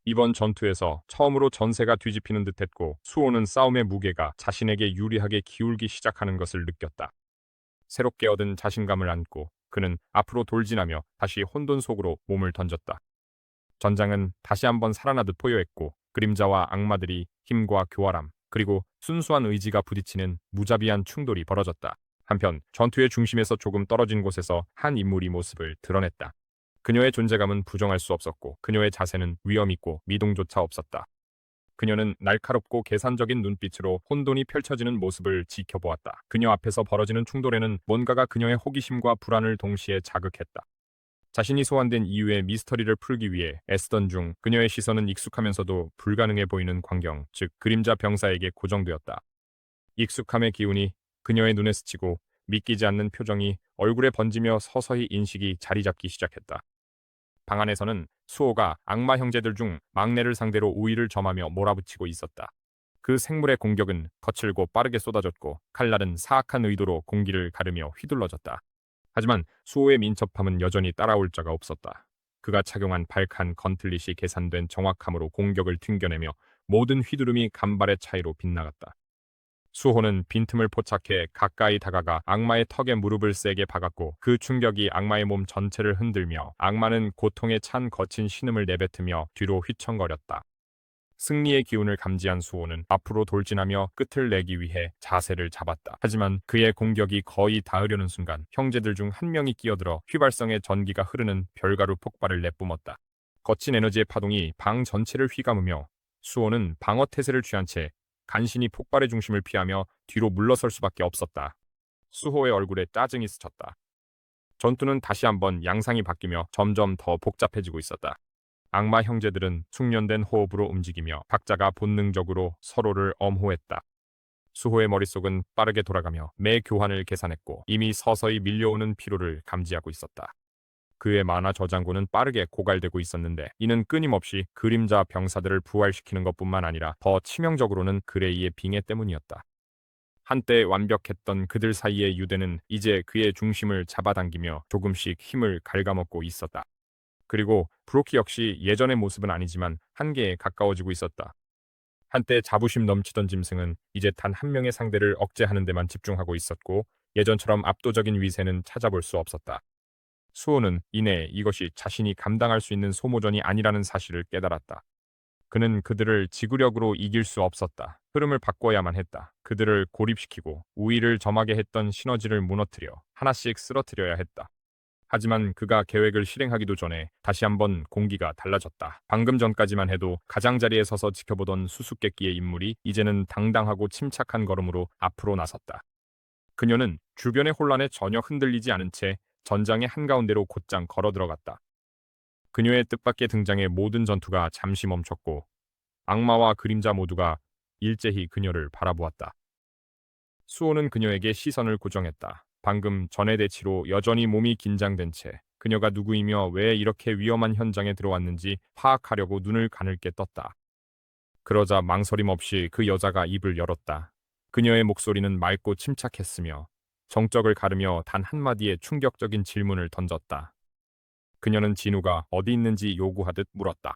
이번 전투에서 처음으로 전세가 뒤집히는 듯했고 수호는 싸움의 무게가 자신에게 유리하게 기울기 시작하는 것을 느꼈다. 새롭게 얻은 자신감을 안고 그는 앞으로 돌진하며 다시 혼돈 속으로 몸을 던졌다. 전장은 다시 한번 살아나듯 포효했고 그림자와 악마들이 힘과 교활함 그리고 순수한 의지가 부딪히는 무자비한 충돌이 벌어졌다. 한편 전투의 중심에서 조금 떨어진 곳에서 한 인물이 모습을 드러냈다. 그녀의 존재감은 부정할 수 없었고 그녀의 자세는 위엄있고 미동조차 없었다. 그녀는 날카롭고 계산적인 눈빛으로 혼돈이 펼쳐지는 모습을 지켜보았다. 그녀 앞에서 벌어지는 충돌에는 뭔가가 그녀의 호기심과 불안을 동시에 자극했다. 자신이 소환된 이유의 미스터리를 풀기 위해 애쓰던 중 그녀의 시선은 익숙하면서도 불가능해 보이는 광경, 즉 그림자 병사에게 고정되었다. 익숙함의 기운이 그녀의 눈에 스치고 믿기지 않는 표정이 얼굴에 번지며 서서히 인식이 자리 잡기 시작했다. 방 안에서는 수호가 악마 형제들 중 막내를 상대로 우위를 점하며 몰아붙이고 있었다. 그 생물의 공격은 거칠고 빠르게 쏟아졌고 칼날은 사악한 의도로 공기를 가르며 휘둘러졌다. 하지만 수호의 민첩함은 여전히 따라올 자가 없었다. 그가 착용한 발칸 건틀릿이 계산된 정확함으로 공격을 튕겨내며 모든 휘두름이 간발의 차이로 빗나갔다. 수호는 빈틈을 포착해 가까이 다가가 악마의 턱에 무릎을 세게 박았고 그 충격이 악마의 몸 전체를 흔들며 악마는 고통에 찬 거친 신음을 내뱉으며 뒤로 휘청거렸다. 승리의 기운을 감지한 수호는 앞으로 돌진하며 끝을 내기 위해 자세를 잡았다. 하지만 그의 공격이 거의 닿으려는 순간 형제들 중 한 명이 끼어들어 휘발성의 전기가 흐르는 별가루 폭발을 내뿜었다. 거친 에너지의 파동이 방 전체를 휘감으며 수호는 방어 태세를 취한 채 간신히 폭발의 중심을 피하며 뒤로 물러설 수밖에 없었다. 수호의 얼굴에 짜증이 스쳤다. 전투는 다시 한번 양상이 바뀌며 점점 더 복잡해지고 있었다. 악마 형제들은 숙련된 호흡으로 움직이며 각자가 본능적으로 서로를 엄호했다. 수호의 머릿속은 빠르게 돌아가며 매 교환을 계산했고 이미 서서히 밀려오는 피로를 감지하고 있었다. 그의 만화 저장고는 빠르게 고갈되고 있었는데 이는 끊임없이 그림자 병사들을 부활시키는 것뿐만 아니라 더 치명적으로는 그레이의 빙의 때문이었다. 한때 완벽했던 그들 사이의 유대는 이제 그의 중심을 잡아당기며 조금씩 힘을 갉아먹고 있었다. 그리고 브로키 역시 예전의 모습은 아니지만 한계에 가까워지고 있었다. 한때 자부심 넘치던 짐승은 이제 단 한 명의 상대를 억제하는 데만 집중하고 있었고 예전처럼 압도적인 위세는 찾아볼 수 없었다. 수호는 이내 이것이 자신이 감당할 수 있는 소모전이 아니라는 사실을 깨달았다. 그는 그들을 지구력으로 이길 수 없었다. 흐름을 바꿔야만 했다. 그들을 고립시키고 우위를 점하게 했던 시너지를 무너뜨려 하나씩 쓰러뜨려야 했다. 하지만 그가 계획을 실행하기도 전에 다시 한번 공기가 달라졌다. 방금 전까지만 해도 가장자리에 서서 지켜보던 수수께끼의 인물이 이제는 당당하고 침착한 걸음으로 앞으로 나섰다. 그녀는 주변의 혼란에 전혀 흔들리지 않은 채 전장의 한가운데로 곧장 걸어 들어갔다. 그녀의 뜻밖의 등장에 모든 전투가 잠시 멈췄고 악마와 그림자 모두가 일제히 그녀를 바라보았다. 수호는 그녀에게 시선을 고정했다. 방금 전의 대치로 여전히 몸이 긴장된 채 그녀가 누구이며 왜 이렇게 위험한 현장에 들어왔는지 파악하려고 눈을 가늘게 떴다. 그러자 망설임 없이 그 여자가 입을 열었다. 그녀의 목소리는 맑고 침착했으며 정적을 가르며 단 한마디의 충격적인 질문을 던졌다. 그녀는 진우가 어디 있는지 요구하듯 물었다.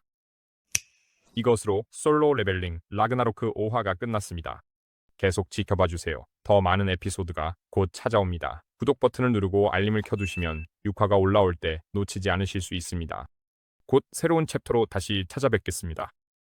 이것으로 솔로 레벨링 라그나로크 5화가 끝났습니다. 계속 지켜봐 주세요. 더 많은 에피소드가 곧 찾아옵니다. 구독 버튼을 누르고 알림을 켜두시면 6화가 올라올 때 놓치지 않으실 수 있습니다. 곧 새로운 챕터로 다시 찾아뵙겠습니다.